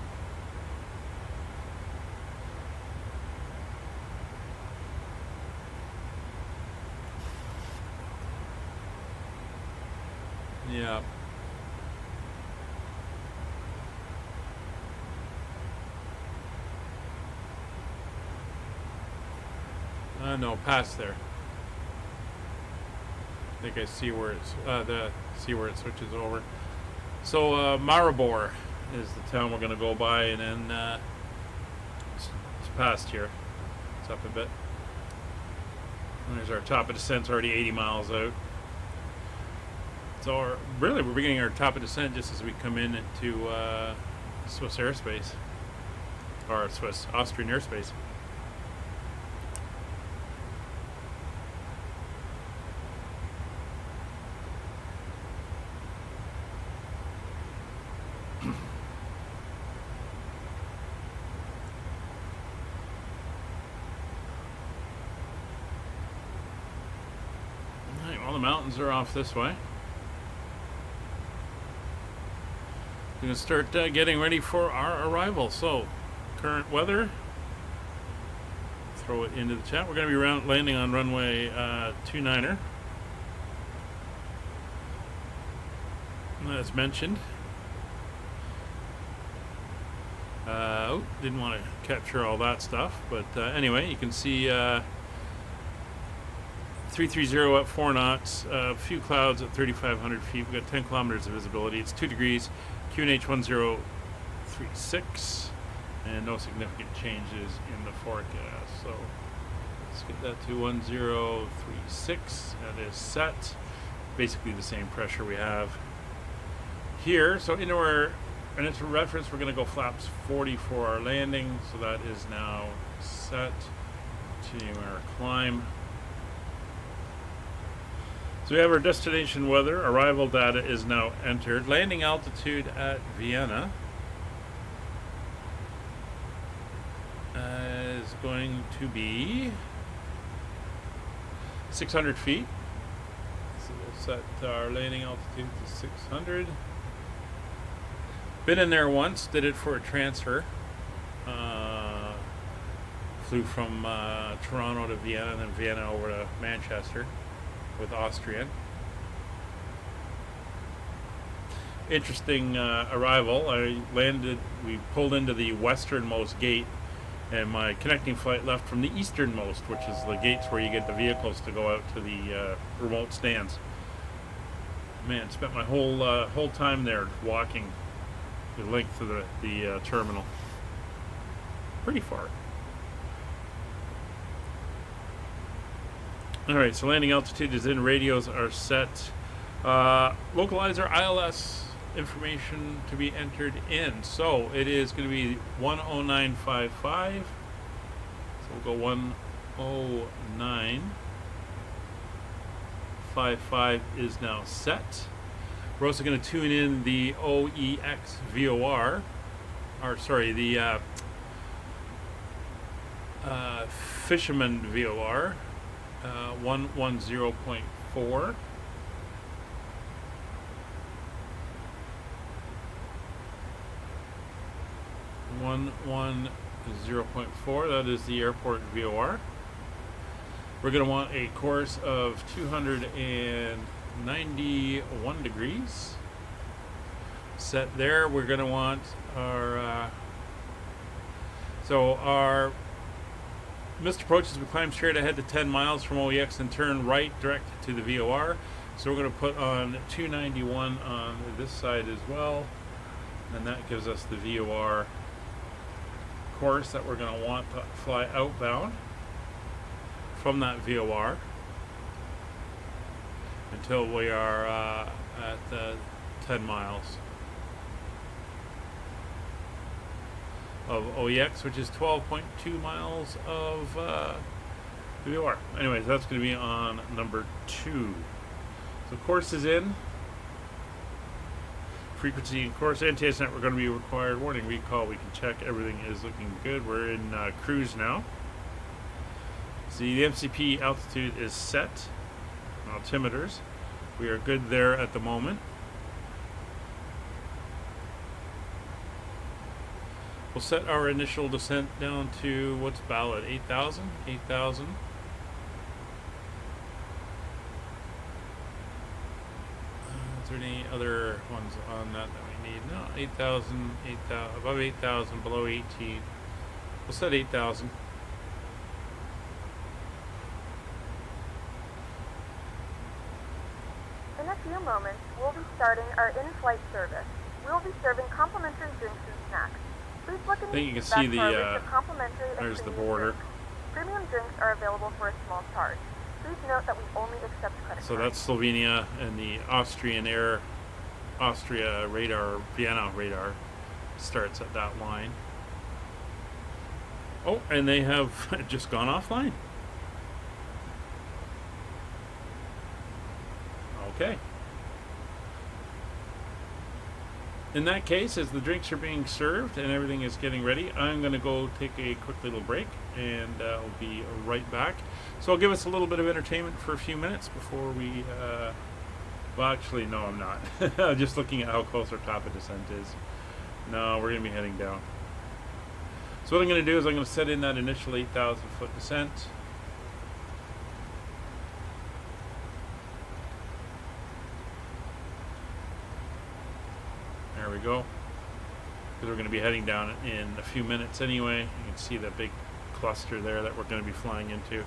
Yeah. No, past there. I think I see where it's see where it switches over. So Maribor is the town we're going to go by, and then it's past here. It's up a bit. And there's our top of descent, already 80 miles out. So really we're beginning our top of descent just as we come in into Swiss airspace, or Austrian airspace. Mountains are off this way. We're going to start getting ready for our arrival. So, current weather. Throw it into the chat. We're going to be landing on runway 29er. As mentioned. Oh, didn't want to capture all that stuff, but anyway, you can see 330 at 4 knots, a few clouds at 3,500 feet. We've got 10 kilometers of visibility. It's 2 degrees, QNH 1036, and no significant changes in the forecast. So let's get that to 1036. That is set. Basically the same pressure we have here. So into our initial reference, we're going to go flaps 40 for our landing. So that is now set. Continuing our climb. So we have our destination weather. Arrival data is now entered. Landing altitude at Vienna is going to be 600 feet. So we'll set our landing altitude to 600. Been in there once, did it for a transfer. Flew from Toronto to Vienna and then Vienna over to Manchester with Austrian. Interesting arrival. I landed, we pulled into the westernmost gate, and my connecting flight left from the easternmost, which is the gates where you get the vehicles to go out to the remote stands. Man, spent my whole time there walking the length of the terminal. Pretty far. Alright, so landing altitude is in, radios are set. Localizer ILS information to be entered in. So it is going to be 10955. So we'll go 10955 is now set. We're also going to tune in the OEX VOR, or sorry, the Fisherman VOR, 110.4. That is the airport VOR. We're going to want a course of 291 degrees. Set there. We're going to want our our missed approach as we climb straight ahead to 10 miles from OEX and turn right direct to the VOR. So we're going to put on 291 on this side as well, and that gives us the VOR course that we're going to want to fly outbound from that VOR until we are at 10 miles of OEX, which is 12.2 miles of VOR. Anyways, that's going to be on number 2. So course is in. Frequency and course. NTS we're going to be required. Warning, recall. We can check. Everything is looking good. We're in cruise now. See, the MCP altitude is set. Altimeters. We are good there at the moment. We'll set our initial descent down to, what's valid, 8,000? 8,000. Is there any other ones on that we need? No, 8,000, 8,000, above 8,000, below 18. We'll set 8,000. In a few moments, we'll be starting our in-flight service. We will be serving complimentary drinks and snacks. Please look in I think you can the see back the, for a list of complimentary and there's the premium border. drinks. Premium drinks are available for a small charge. Please note that we only accept credit So cards. that's Slovenia, and the Austria radar, Vienna radar starts at that line. Oh, and they have just gone offline. Okay. In that case, as the drinks are being served and everything is getting ready, I'm going to go take a quick little break, and I'll be right back. So I'll give us a little bit of entertainment for a few minutes before we... well, actually, no, I'm not. I'm just looking at how close our top of descent is. No, we're going to be heading down. So what I'm going to do is I'm going to set in that initial 8,000 foot descent. There we go. Because we're going to be heading down in a few minutes anyway. You can see the big cluster there that we're going to be flying into.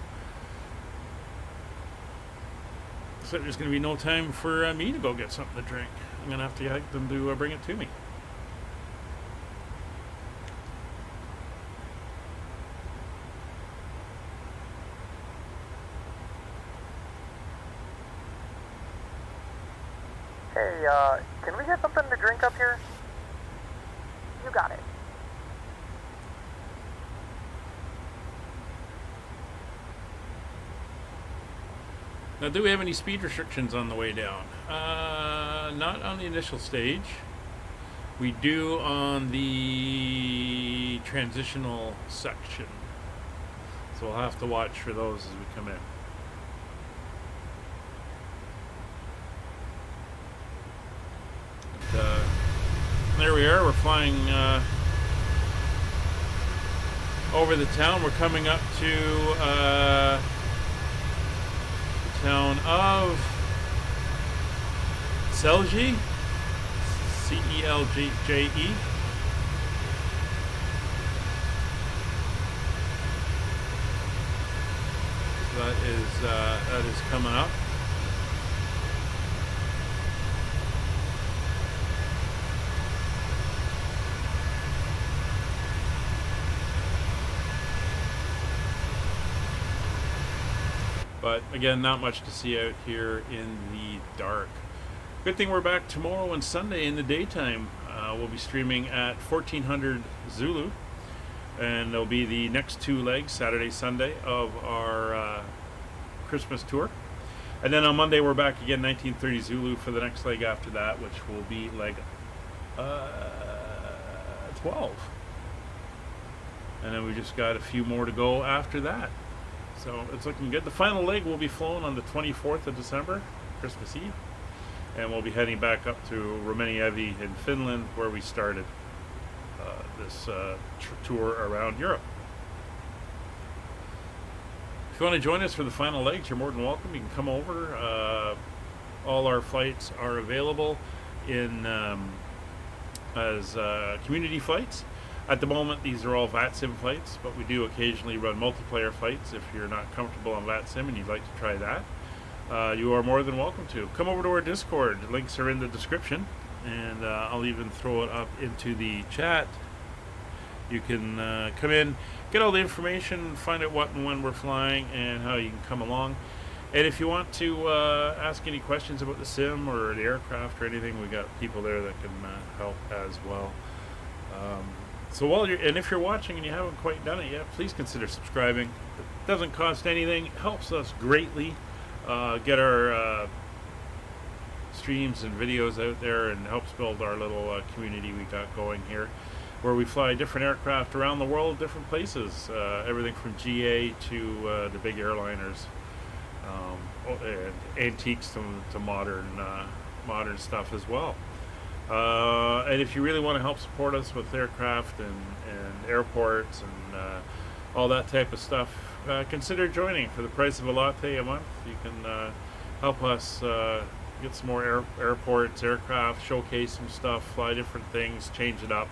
So there's going to be no time for me to go get something to drink. I'm going to have to get them to bring it to me. Hey, can we get something to drink up here? You got it. Now, do we have any speed restrictions on the way down? Not on the initial stage. We do on the transitional section. So we'll have to watch for those as we come in. But, there we are. We're flying over the town. We're coming up to town of Celje, C-E-L-J-E. That is coming up. But again, not much to see out here in the dark. Good thing we're back tomorrow and Sunday in the daytime. We'll be streaming at 1400 Zulu, and there'll be the next two legs, Saturday, Sunday, of our Christmas tour. And then on Monday we're back again, 1930 Zulu, for the next leg after that, which will be leg 12. And then we just got a few more to go after that. So it's looking good. The final leg will be flown on the 24th of December, Christmas Eve. And we'll be heading back up to Rovaniemi in Finland, where we started this tour around Europe. If you want to join us for the final legs, you're more than welcome. You can come over. All our flights are available in as community flights. At the moment, these are all VATSIM flights, but we do occasionally run multiplayer flights. If you're not comfortable on VATSIM and you'd like to try that, you are more than welcome to. Come over to our Discord. Links are in the description, and I'll even throw it up into the chat. You can come in, get all the information, find out what and when we're flying, and how you can come along. And if you want to ask any questions about the sim or the aircraft or anything, we got people there that can help as well. So if you're watching and you haven't quite done it yet, please consider subscribing. It doesn't cost anything. It helps us greatly get our streams and videos out there, and helps build our little community we got going here, where we fly different aircraft around the world, different places, everything from GA to the big airliners, and antiques to modern stuff as well. And if you really want to help support us with aircraft and airports and all that type of stuff, consider joining. For the price of a latte a month, you can help us get some more airports, aircraft, showcase some stuff, fly different things, change it up,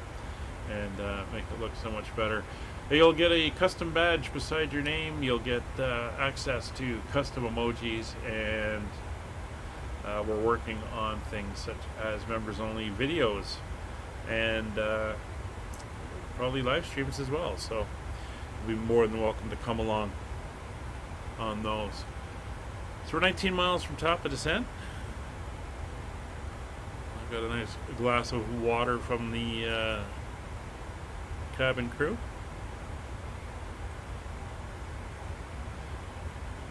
and make it look so much better. You'll get a custom badge beside your name. You'll get access to custom emojis, and we're working on things such as members-only videos and probably live streams as well. So you'll be more than welcome to come along on those. So we're 19 miles from top of descent. I've got a nice glass of water from the cabin crew.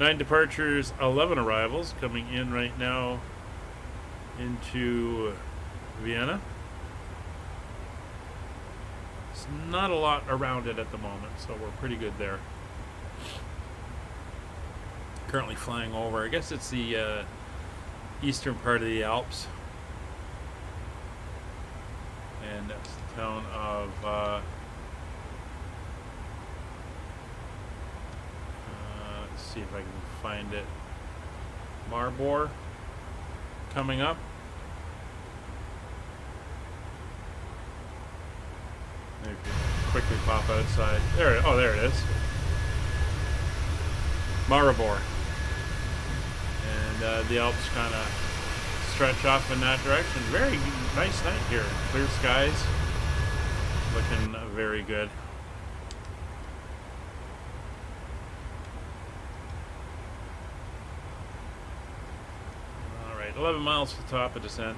9 departures, 11 arrivals coming in right now into Vienna. It's not a lot around it at the moment, so we're pretty good there. Currently flying over, I guess it's the eastern part of the Alps. And that's the town of see if I can find it. Maribor coming up. Maybe quickly pop outside. There it is. Maribor. And the Alps kind of stretch off in that direction. Very nice night here. Clear skies. Looking very good. Alright, 11 miles to the top of descent.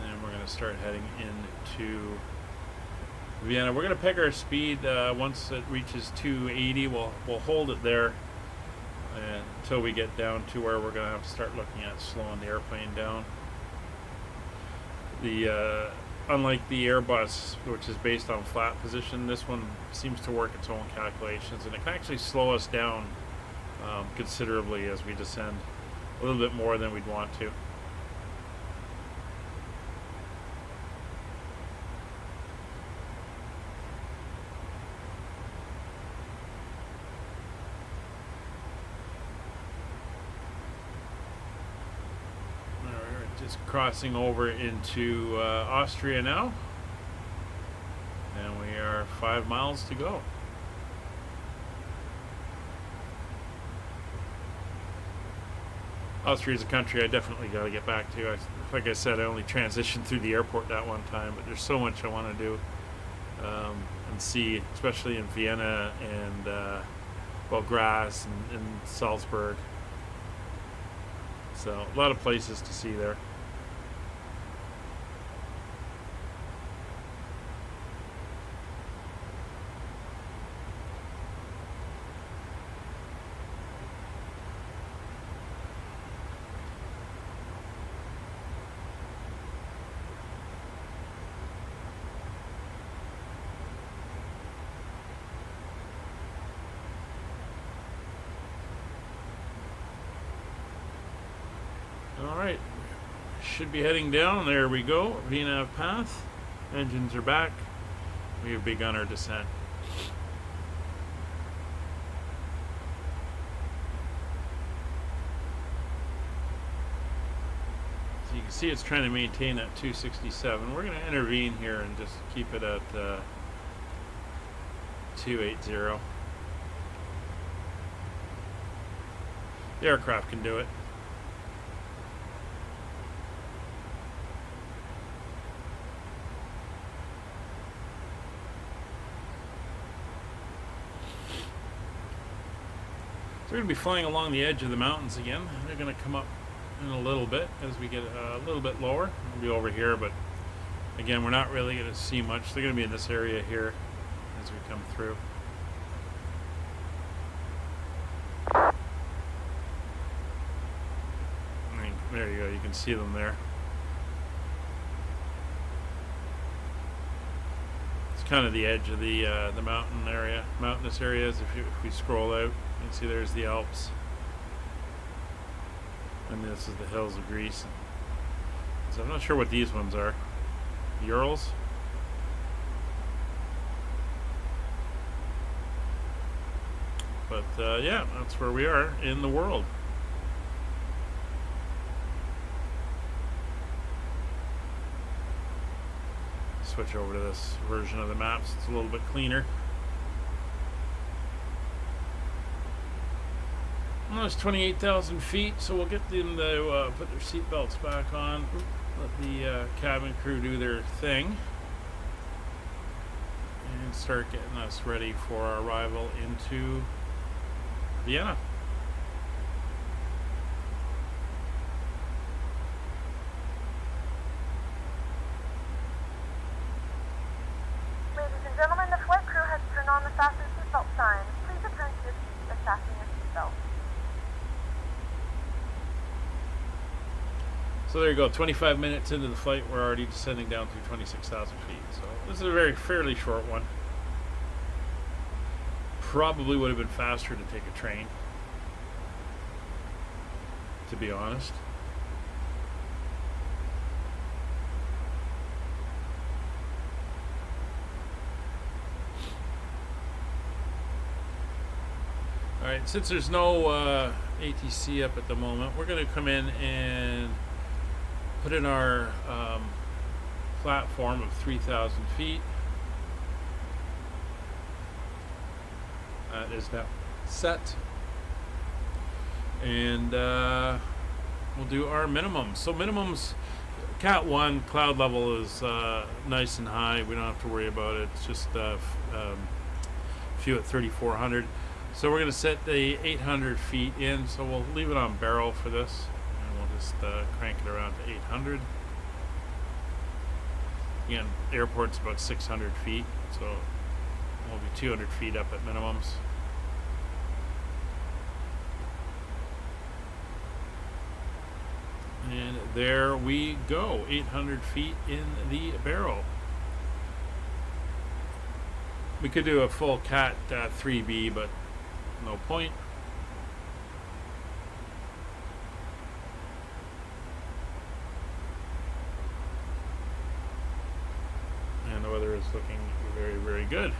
And we're going to start heading into Vienna. We're going to peg our speed once it reaches 280. We'll hold it there until we get down to where we're going to have to start looking at slowing the airplane down. Unlike the Airbus, which is based on flat position, this one seems to work its own calculations, and it can actually slow us down considerably as we descend, a little bit more than we'd want to. Just crossing over into Austria now, and we are 5 miles to go. Austria is a country I definitely got to get back to. Like I said, I only transitioned through the airport that one time, but there's so much I want to do. and see, especially in Vienna and well, Graz and Salzburg. So a lot of places to see there. Alright, should be heading down. There we go. VNAV path. Engines are back. We have begun our descent. So you can see it's trying to maintain that 267. We're going to intervene here and just keep it at 280. The aircraft can do it. We're going to be flying along the edge of the mountains again. They're going to come up in a little bit as we get a little bit lower. We'll be over here, but again, we're not really going to see much. They're going to be in this area here as we come through. There you go. You can see them there. It's kind of the edge of the mountain area, mountainous areas. If we scroll out, you can see there's the Alps, and this is the hills of Greece. So I'm not sure what these ones are. Urals. But yeah, that's where we are in the world. Switch over to this version of the maps. It's a little bit cleaner. Well, it's 28,000 feet, so we'll get them to put their seatbelts back on. Let the cabin crew do their thing. And start getting us ready for our arrival into Vienna. Ladies and gentlemen, the flight crew has turned on the fasten seatbelt sign. Please return to your seats and fasten your seatbelt. So there you go, 25 minutes into the flight, we're already descending down through 26,000 feet. So this is a fairly short one. Probably would have been faster to take a train, to be honest. Alright, since there's no ATC up at the moment, we're going to come in and put in our platform of 3,000 feet. That is now set. And we'll do our minimums. So minimums, Cat 1 cloud level is nice and high. We don't have to worry about it. It's just a few at 3,400. So we're going to set the 800 feet in. So we'll leave it on barrel for this. And we'll just crank it around to 800. Again, the airport's about 600 feet. So we'll be 200 feet up at minimums. And there we go, 800 feet in the barrel. We could do a full Cat 3B, but no point. And the weather is looking very, very good.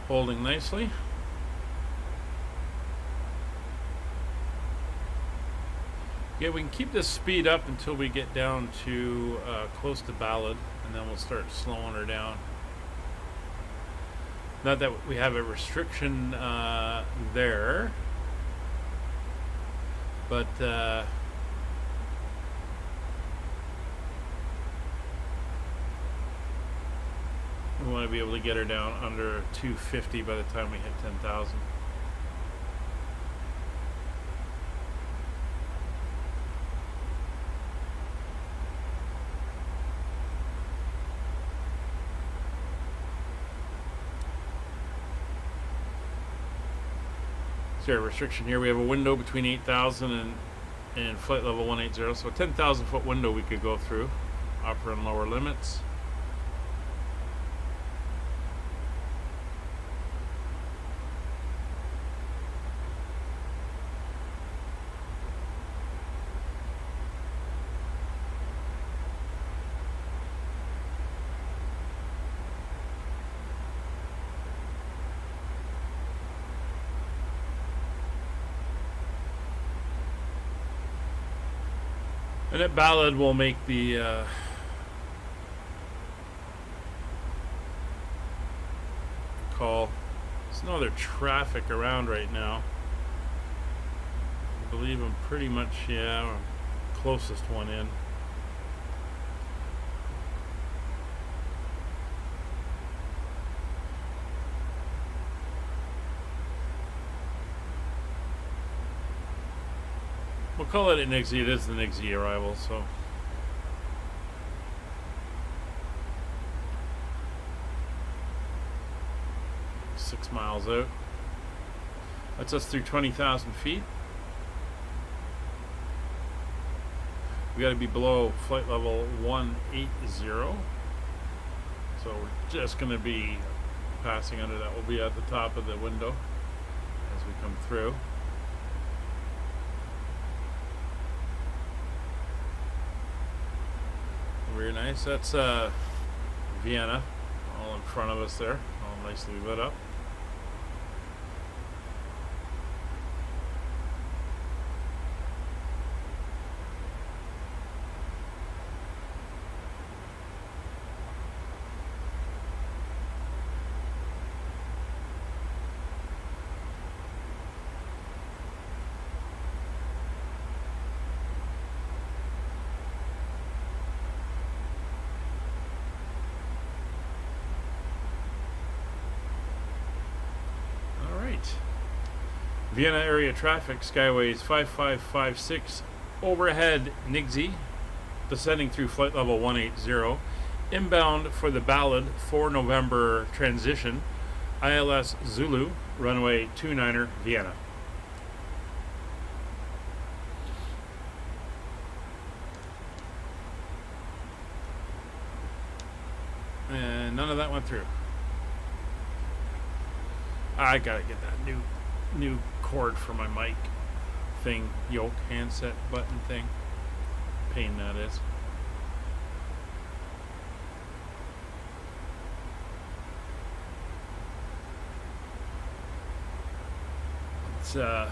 Holding nicely. Yeah, we can keep this speed up until we get down to close to Ballad, and then we'll start slowing her down. Not that we have a restriction there, but we want to be able to get her down under 250 by the time we hit 10,000. So our restriction here, we have a window between 8,000 and flight level 180, so a 10,000 foot window we could go through, upper and lower limits. And at Ballad, we'll make the call. There's no other traffic around right now. I believe I'm pretty much, yeah, closest one in. We'll call it an Nixie. It is the Nixie arrival, so. Six miles out. That's us through 20,000 feet. We got to be below flight level 180. So we're just going to be passing under that. We'll be at the top of the window as we come through. Very nice. That's Vienna, all in front of us there, all nicely lit up. Vienna area traffic, Skyways 5556, overhead Nixie, descending through flight level 180, inbound for the Ballad 4 November transition, ILS Zulu, runway 29er, Vienna. And none of that went through. I gotta get that new cord for my mic thing, Yoke handset button thing. Pain that is. It's I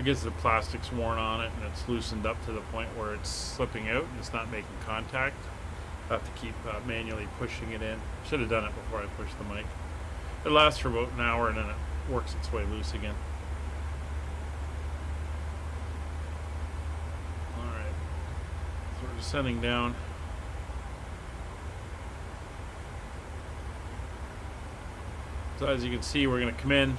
guess the plastic's worn on it and it's loosened up to the point where it's slipping out and it's not making contact. I have to keep manually pushing it in. Should have done it before I pushed the mic. It lasts for about an hour and then it works its way loose again. We're descending down. So as you can see, we're going to come in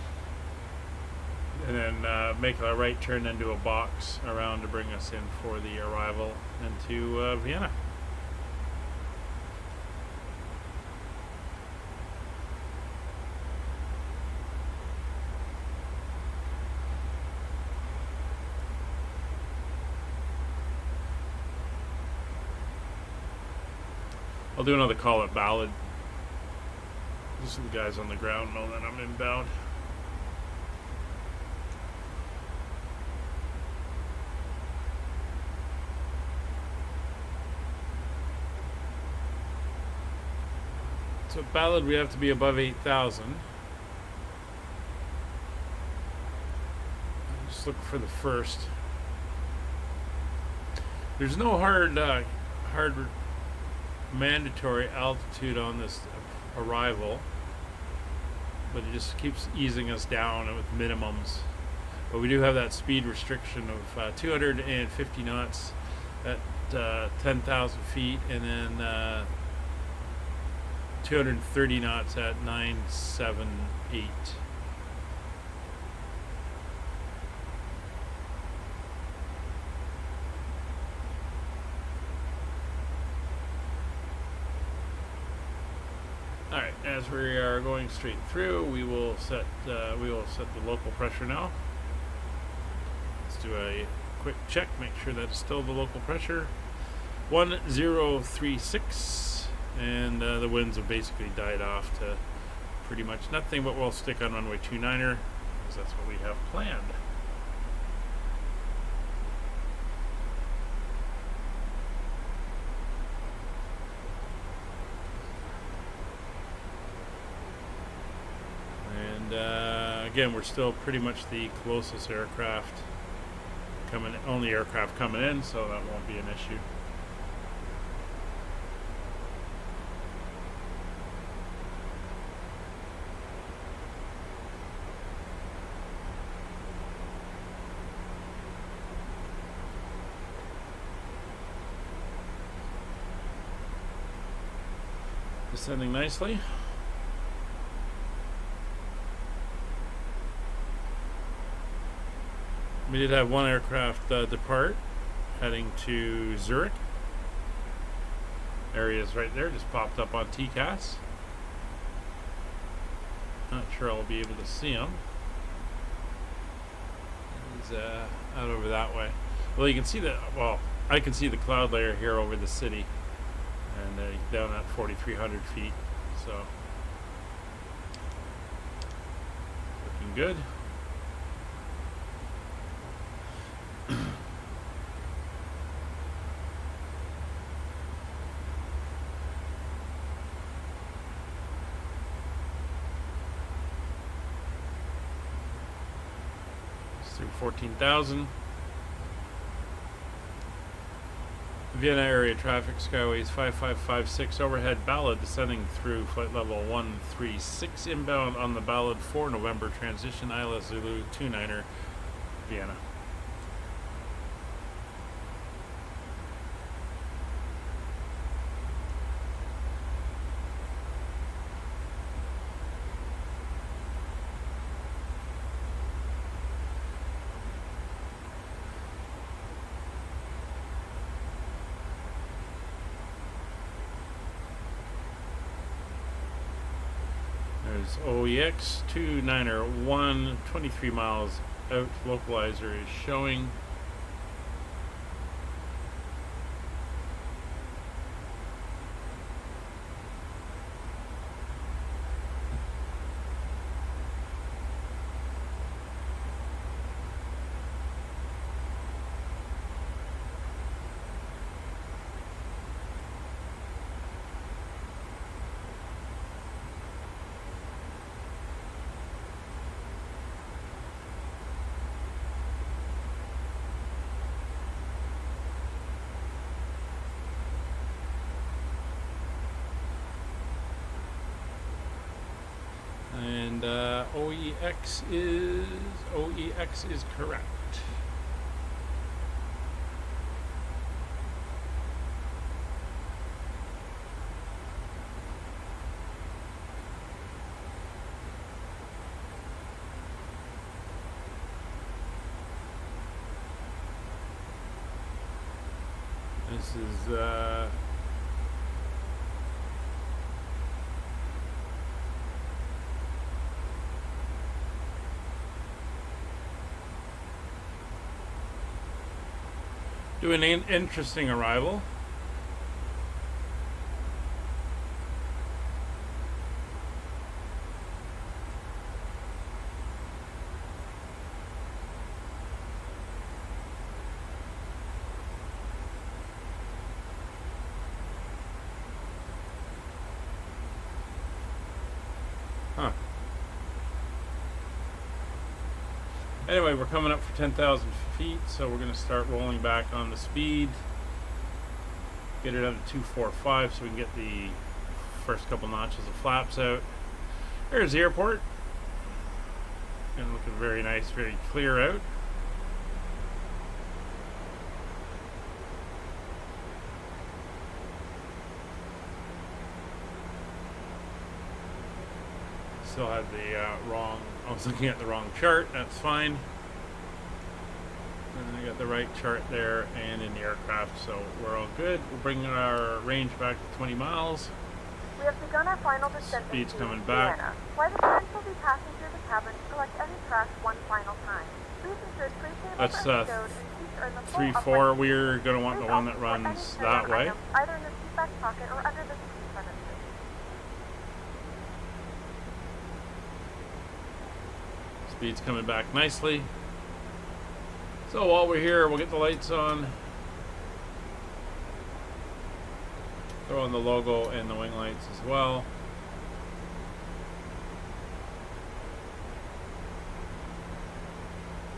and then make a right turn into a box around to bring us in for the arrival into Vienna. I'll do another call at Ballad. Just so the guys on the ground know that I'm inbound. So at Ballad we have to be above 8,000. Just look for the first. There's no hard mandatory altitude on this arrival. but it just keeps easing us down with minimums. But we do have that speed restriction of 250 knots at 10,000 feet, and then 230 knots at 978. All right, as we are going straight through, we will set the local pressure now. Let's do a quick check, make sure that is still the local pressure. 1036, and the winds have basically died off to pretty much nothing, but we'll stick on runway 29er because that's what we have planned. Again, we're still pretty much the closest aircraft only aircraft coming in, so that won't be an issue. Descending nicely. We did have one aircraft depart, heading to Zurich. Areas right there, just popped up on TCAS. Not sure I'll be able to see him. He's out over that way. Well, you can see that. Well, I can see the cloud layer here over the city, and down at 4,300 feet. So looking good. Through 14,000. Vienna area traffic, skyways 5556 overhead, Ballad descending through flight level 136 inbound on the Ballad 4 November transition Isla Zulu 29er Vienna. There's OEX 29er 1, 23 miles out. Localizer is showing. And OEX is correct. This is doing an interesting arrival. Anyway, we're coming up for 10,000 feet, so we're going to start rolling back on the speed. Get it down to 245 so we can get the first couple notches of flaps out. There's the airport. And looking very nice, very clear out. Still had the wrong, I was looking at the wrong chart, that's fine. And I got the right chart there and in the aircraft, so we're all good. We'll bring our range back to 20 miles. We have begun our final descent Speed's into coming back. Vienna. Flight attendants will be passing through the cabin to collect any trash one final time. Please ensure tray tables That's are stowed and seats are in the full 3-4. upright We're going to want Please the one also that store any runs carry-on that way. items either in the seat back pocket or under the seat furniture. Speed's coming back nicely. So while we're here, we'll get the lights on. Throw on the logo and the wing lights as well.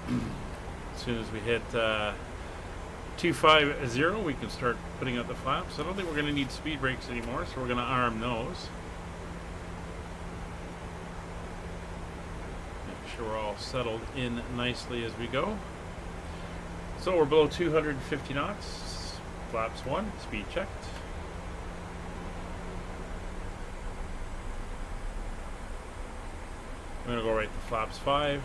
As soon as we hit 250, we can start putting out the flaps. I don't think we're going to need speed brakes anymore, so we're going to arm those. Make sure we're all settled in nicely as we go. So we're below 250 knots. Flaps 1, speed checked. I'm going to go right to flaps 5.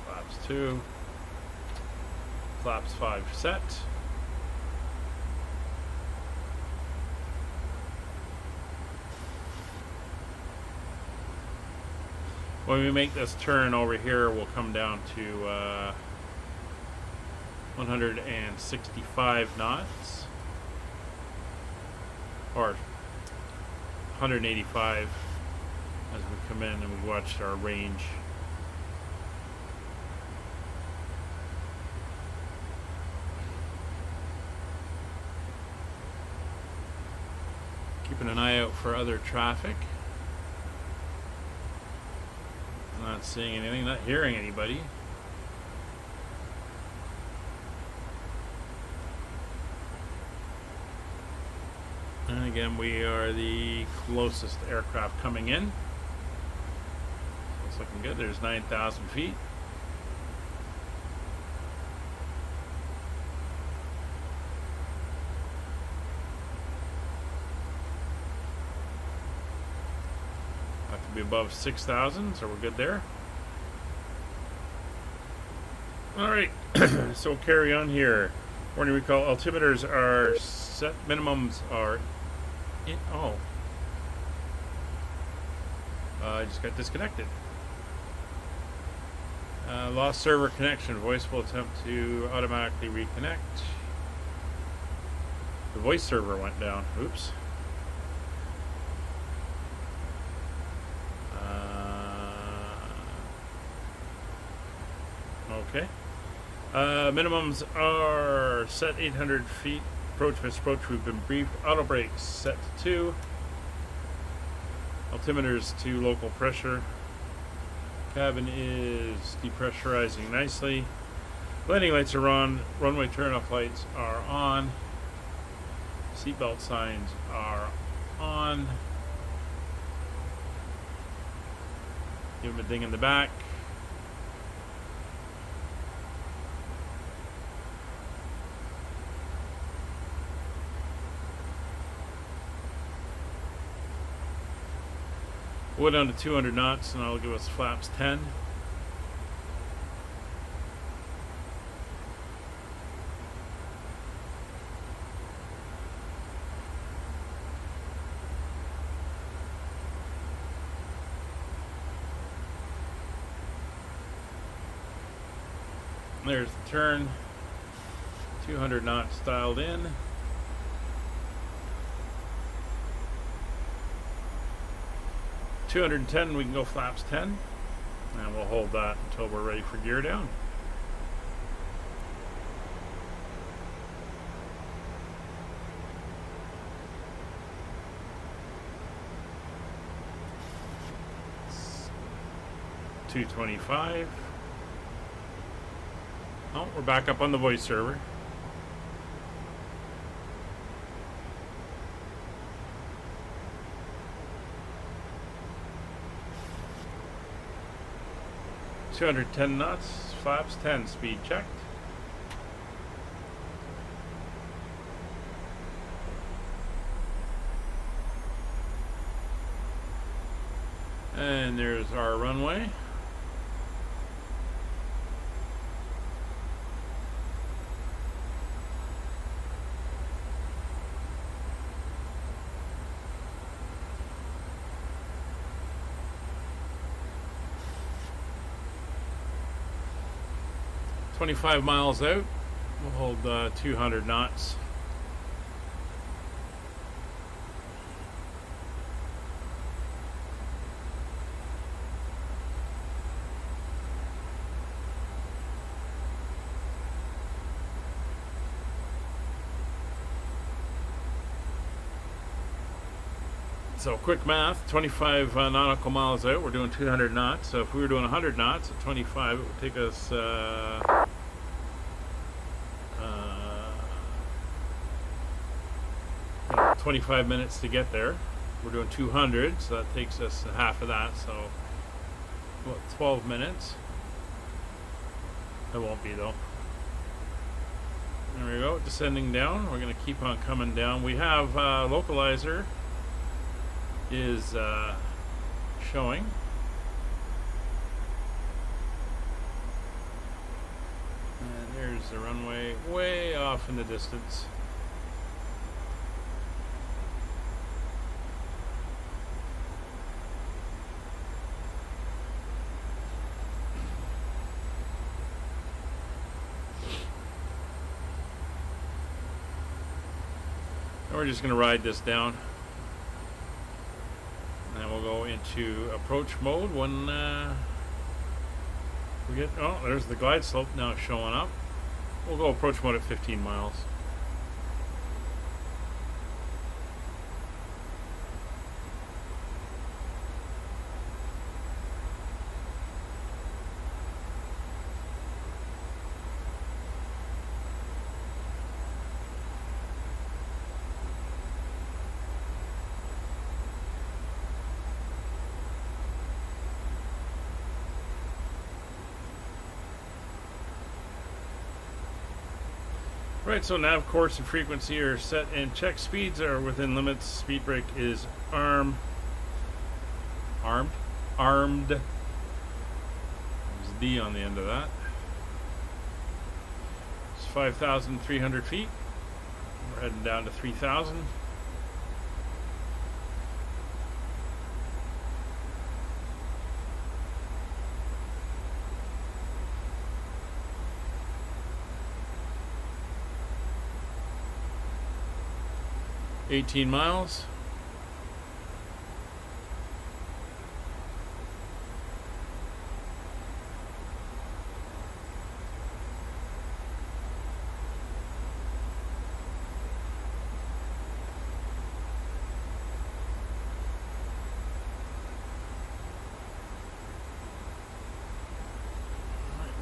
Flaps 2. Flaps 5 set. When we make this turn over here, we'll come down to 165 knots, or 185 as we come in and we watched our range. Keeping an eye out for other traffic. Not seeing anything, not hearing anybody. And again, we are the closest aircraft coming in. So it's looking good. There's 9,000 feet. Be above 6,000, so we're good there. Alright, so we'll carry on here. Warning recall, altimeters are set, minimums are in, I just got disconnected. Lost server connection, voice will attempt to automatically reconnect. The voice server went down, oops. Okay. Minimums are set 800 feet. Approach, misapproach, we've been briefed. Auto brakes set to 2. Altimeters to local pressure. Cabin is depressurizing nicely. Landing lights are on. Runway turnoff lights are on. Seatbelt signs are on. Give them a ding in the back. We'll go down to 200 knots and that'll give us flaps 10. There's the turn. 200 knots dialed in. $210, we can go flaps 10, and we'll hold that until we're ready for gear down. 225. Oh, we're back up on the voice server. .210 knots, flaps 10, speed checked. And there's our runway. .25 miles out, we'll hold 200 knots. So quick math, 25 nautical miles out, we're doing 200 knots. So if we were doing 100 knots at 25, it would take us 25 minutes to get there. We're doing 200, so that takes us half of that, so what, 12 minutes? It won't be though. There we go, descending down. We're going to keep on coming down. We have localizer is showing. And there's the runway way off in the distance. And we're just going to ride this down. And we'll go into approach mode when we get, oh, there's the glide slope now showing up. We'll go approach mode at 15 miles. Right, so nav course and frequency are set and check speeds are within limits. Speed brake is armed. There's a D on the end of that. It's 5,300 feet. We're heading down to 3,000. $18 miles.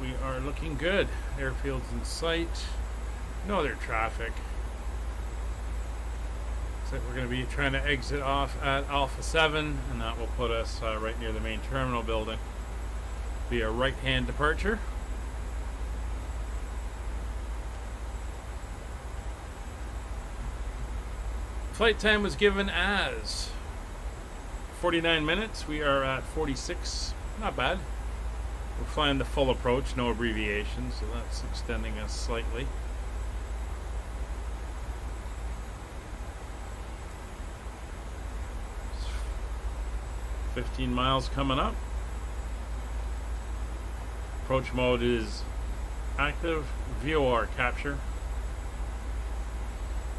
We are looking good. Airfield's in sight. No other traffic. We're going to be trying to exit off at Alpha 7, and that will put us right near the main terminal building. Be a right-hand departure. Flight time was given as 49 minutes. We are at 46. Not bad. We're flying the full approach, no abbreviations, so that's extending us slightly. 15 miles coming up. Approach mode is active. VOR capture.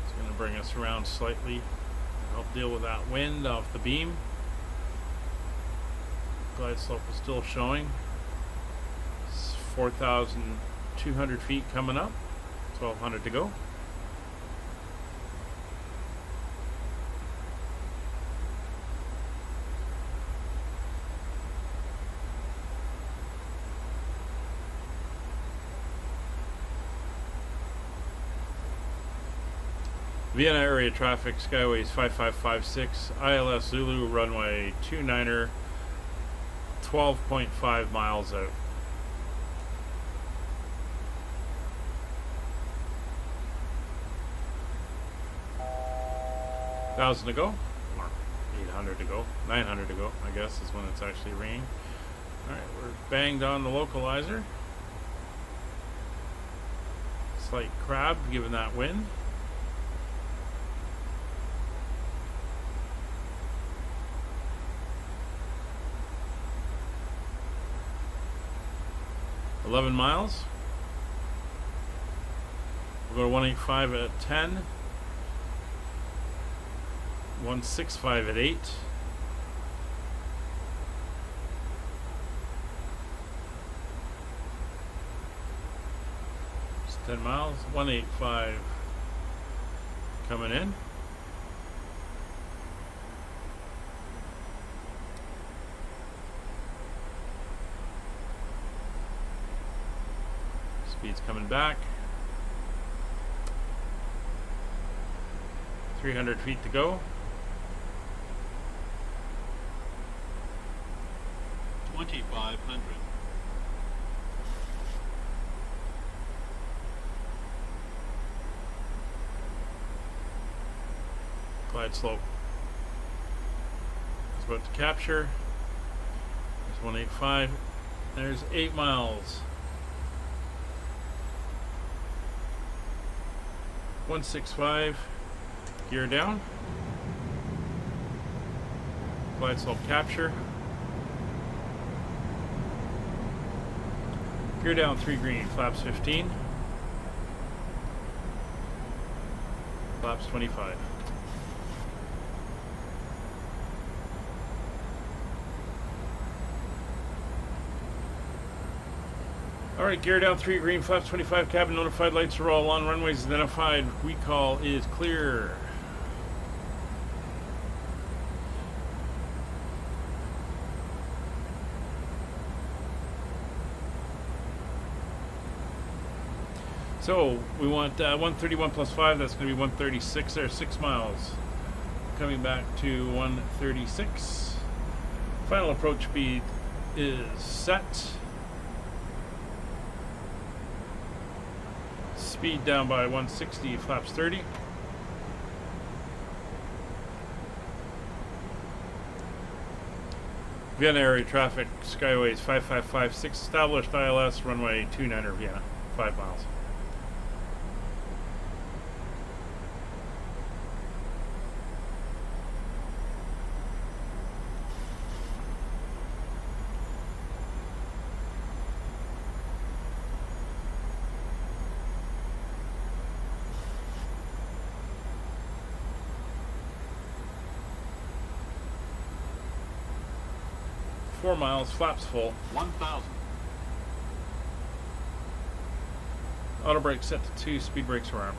It's going to bring us around slightly to help deal with that wind off the beam. Glide slope is still showing. It's 4,200 feet coming up. 1,200 to go. Vienna area traffic, Skyways 5556, ILS Zulu, runway 29er, 12.5 miles out. $1,000 to go, or 800 to go, 900 to go, I guess is when it's actually raining. Alright, we're banged on the localizer. Slight crab given that wind. $11 miles. We'll go to 185 at 10. 165 at 8. It's 10 miles. 185 coming in. Speed's coming back. 300 feet to go. 2,500. Glide slope. It's about to capture. There's 185. There's 8 miles. 165. Gear down. Glide slope capture. Gear down 3 green, flaps 15. Flaps 25. Alright, gear down 3 green, flaps 25, cabin notified, lights are all on, runways identified, recall is clear. So we want 131 plus 5, that's going to be 136 there, 6 miles. Coming back to 136. Final approach speed is set. Speed down by 160, flaps 30. Vienna area traffic, Skyways 5556, established ILS, runway 29er Vienna, 5 miles. Four miles, flaps full. 1,000. Auto brake set to 2, speed brakes are armed.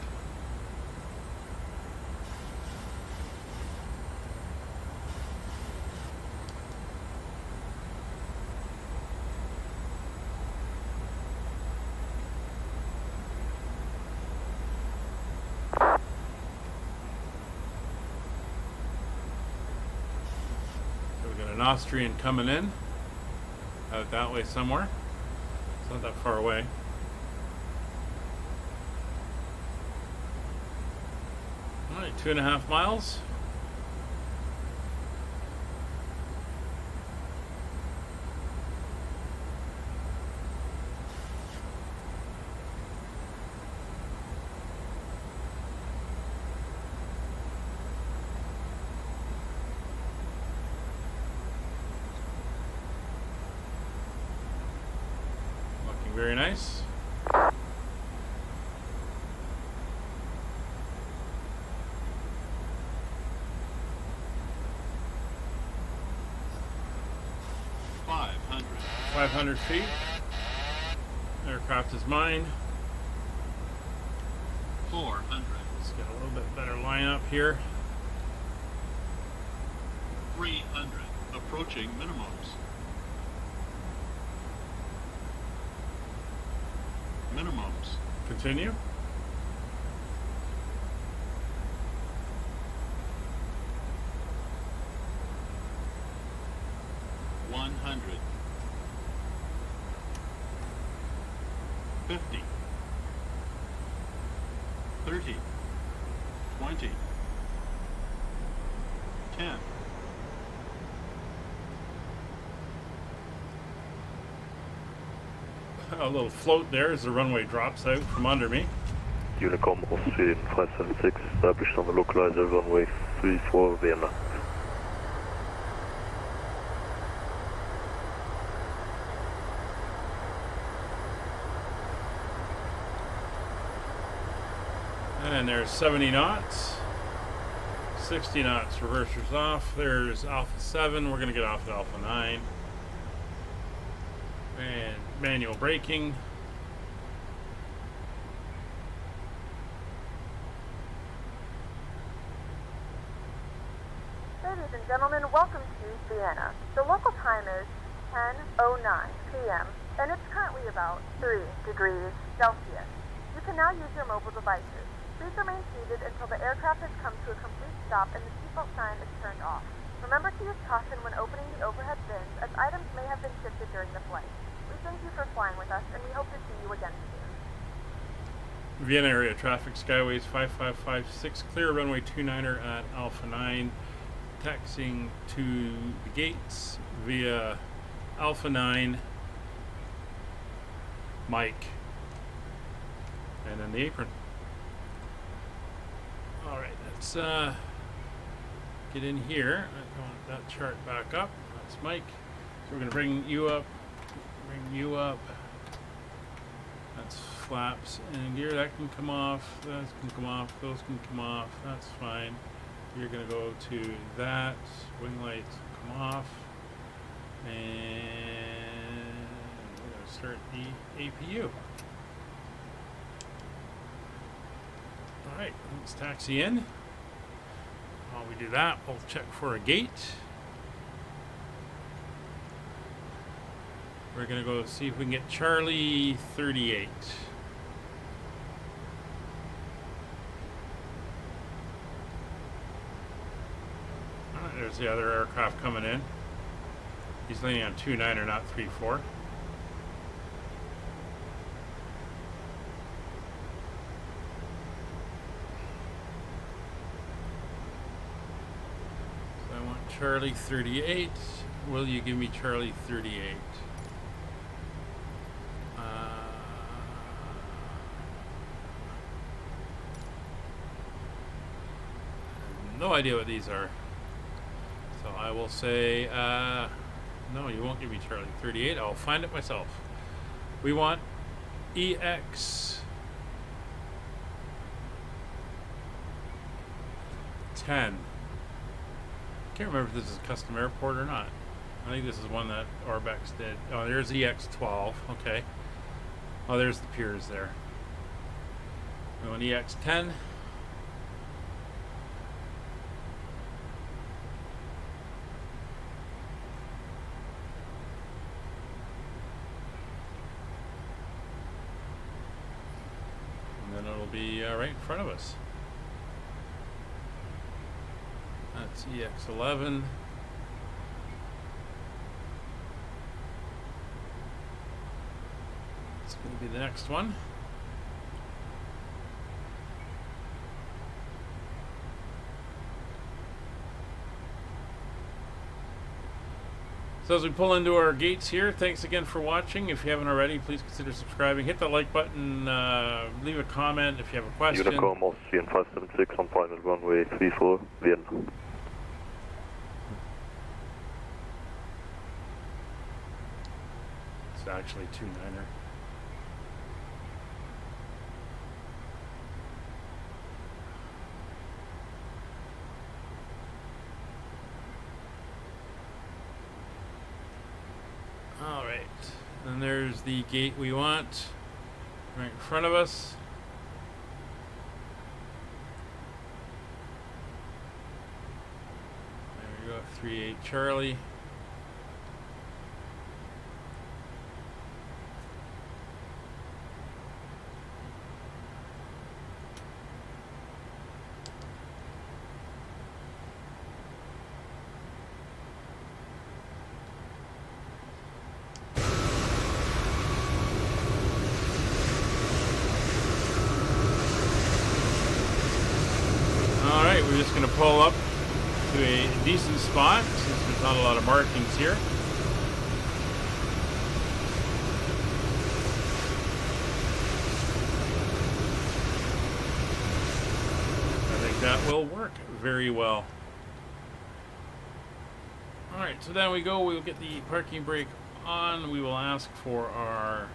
An Austrian coming in out that way somewhere. It's not that far away. Alright, 2.5 miles. Very nice. $500 feet. Aircraft is mine. 400. Let's get a little bit better line up here. 300. Approaching minimums. Minimums. Continue. 100. 50. 30. 20. 10. A little float there as the runway drops out from under me. Unicom Austrian 576, established on the localizer runway 34 Vienna. And there's 70 knots. 60 knots, reversers off. There's Alpha 7. We're going to get off at Alpha 9. And manual braking. Ladies and gentlemen, welcome to Vienna. The local time is 10:09 p.m. and it's currently about 3 degrees Celsius. You can now use your mobile devices. Please remain seated until the aircraft has come to a complete stop and the seatbelt sign is turned off. Remember to use caution when opening the overhead bins, as items may have been shifted during the flight. We thank you for flying with us, and we hope to see you again soon. Vienna area traffic, Skyways 5556, clear runway 29er at Alpha 9. Taxiing to the gates via Alpha 9, Mike, and then the apron. Alright, let's get in here. I want that chart back up. That's Mike. So we're going to bring you up, That's flaps and gear. That can come off, that can come off, those can come off. That's fine. You're going to go to that. Wing lights come off. And we're going to start the APU. Alright, let's taxi in. While we do that, we'll check for a gate. We're going to go see if we can get Charlie 38. Alright, there's the other aircraft coming in. He's landing on 29er, not 34. So I want Charlie 38. Will you give me Charlie 38? No idea what these are. So I will say, no, you won't give me Charlie 38. I'll find it myself. We want EX 10. Can't remember if this is a custom airport or not. I think this is one that Orbex did. Oh, there's EX 12. Okay. Oh, there's the piers there. We want EX 10. Be right in front of us. That's EX11. It's going to be the next one. So as we pull into our gates here, thanks again for watching. If you haven't already, please consider subscribing. Hit the like button, leave a comment if you have a question. Unicom Austrian 576 on final runway 34 Vienna. It's actually 29er. Alright, and there's the gate we want right in front of us. There we go, 38 Charlie. Alright, we're just going to pull up to a decent spot since there's not a lot of markings here. I think that will work very well. Alright, so down we go. We'll get the parking brake on. We will ask for our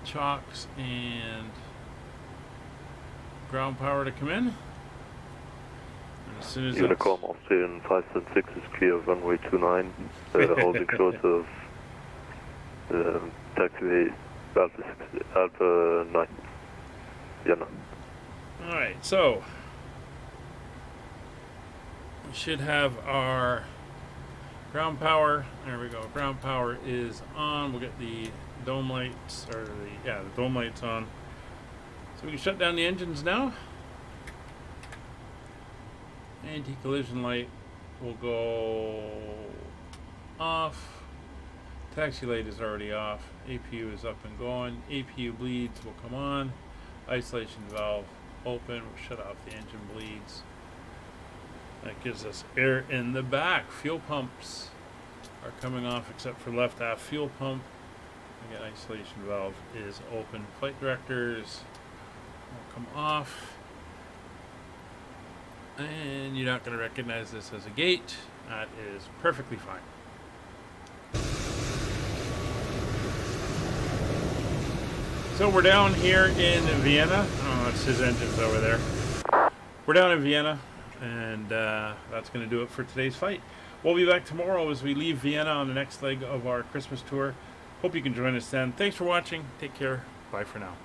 chocks and ground power to come in. And as soon as Unicom Austrian 576 is clear of runway 29, holding short of taxiway Alpha 9, Vienna. Alright, so we should have our ground power. There we go. Ground power is on. We'll get the dome lights, or the dome lights on. So we can shut down the engines now. Anti-collision light will go off. Taxi light is already off. APU is up and going. APU bleeds will come on. Isolation valve open. We'll shut off the engine bleeds. That gives us air in the back. Fuel pumps are coming off except for left aft fuel pump. Again, isolation valve is open. Flight directors will come off. And you're not going to recognize this as a gate. That is perfectly fine. So we're down here in Vienna. Oh, that's his engines over there. We're down in Vienna. And that's going to do it for today's flight. We'll be back tomorrow as we leave Vienna on the next leg of our Christmas tour. Hope you can join us then. Thanks for watching. Take care. Bye for now.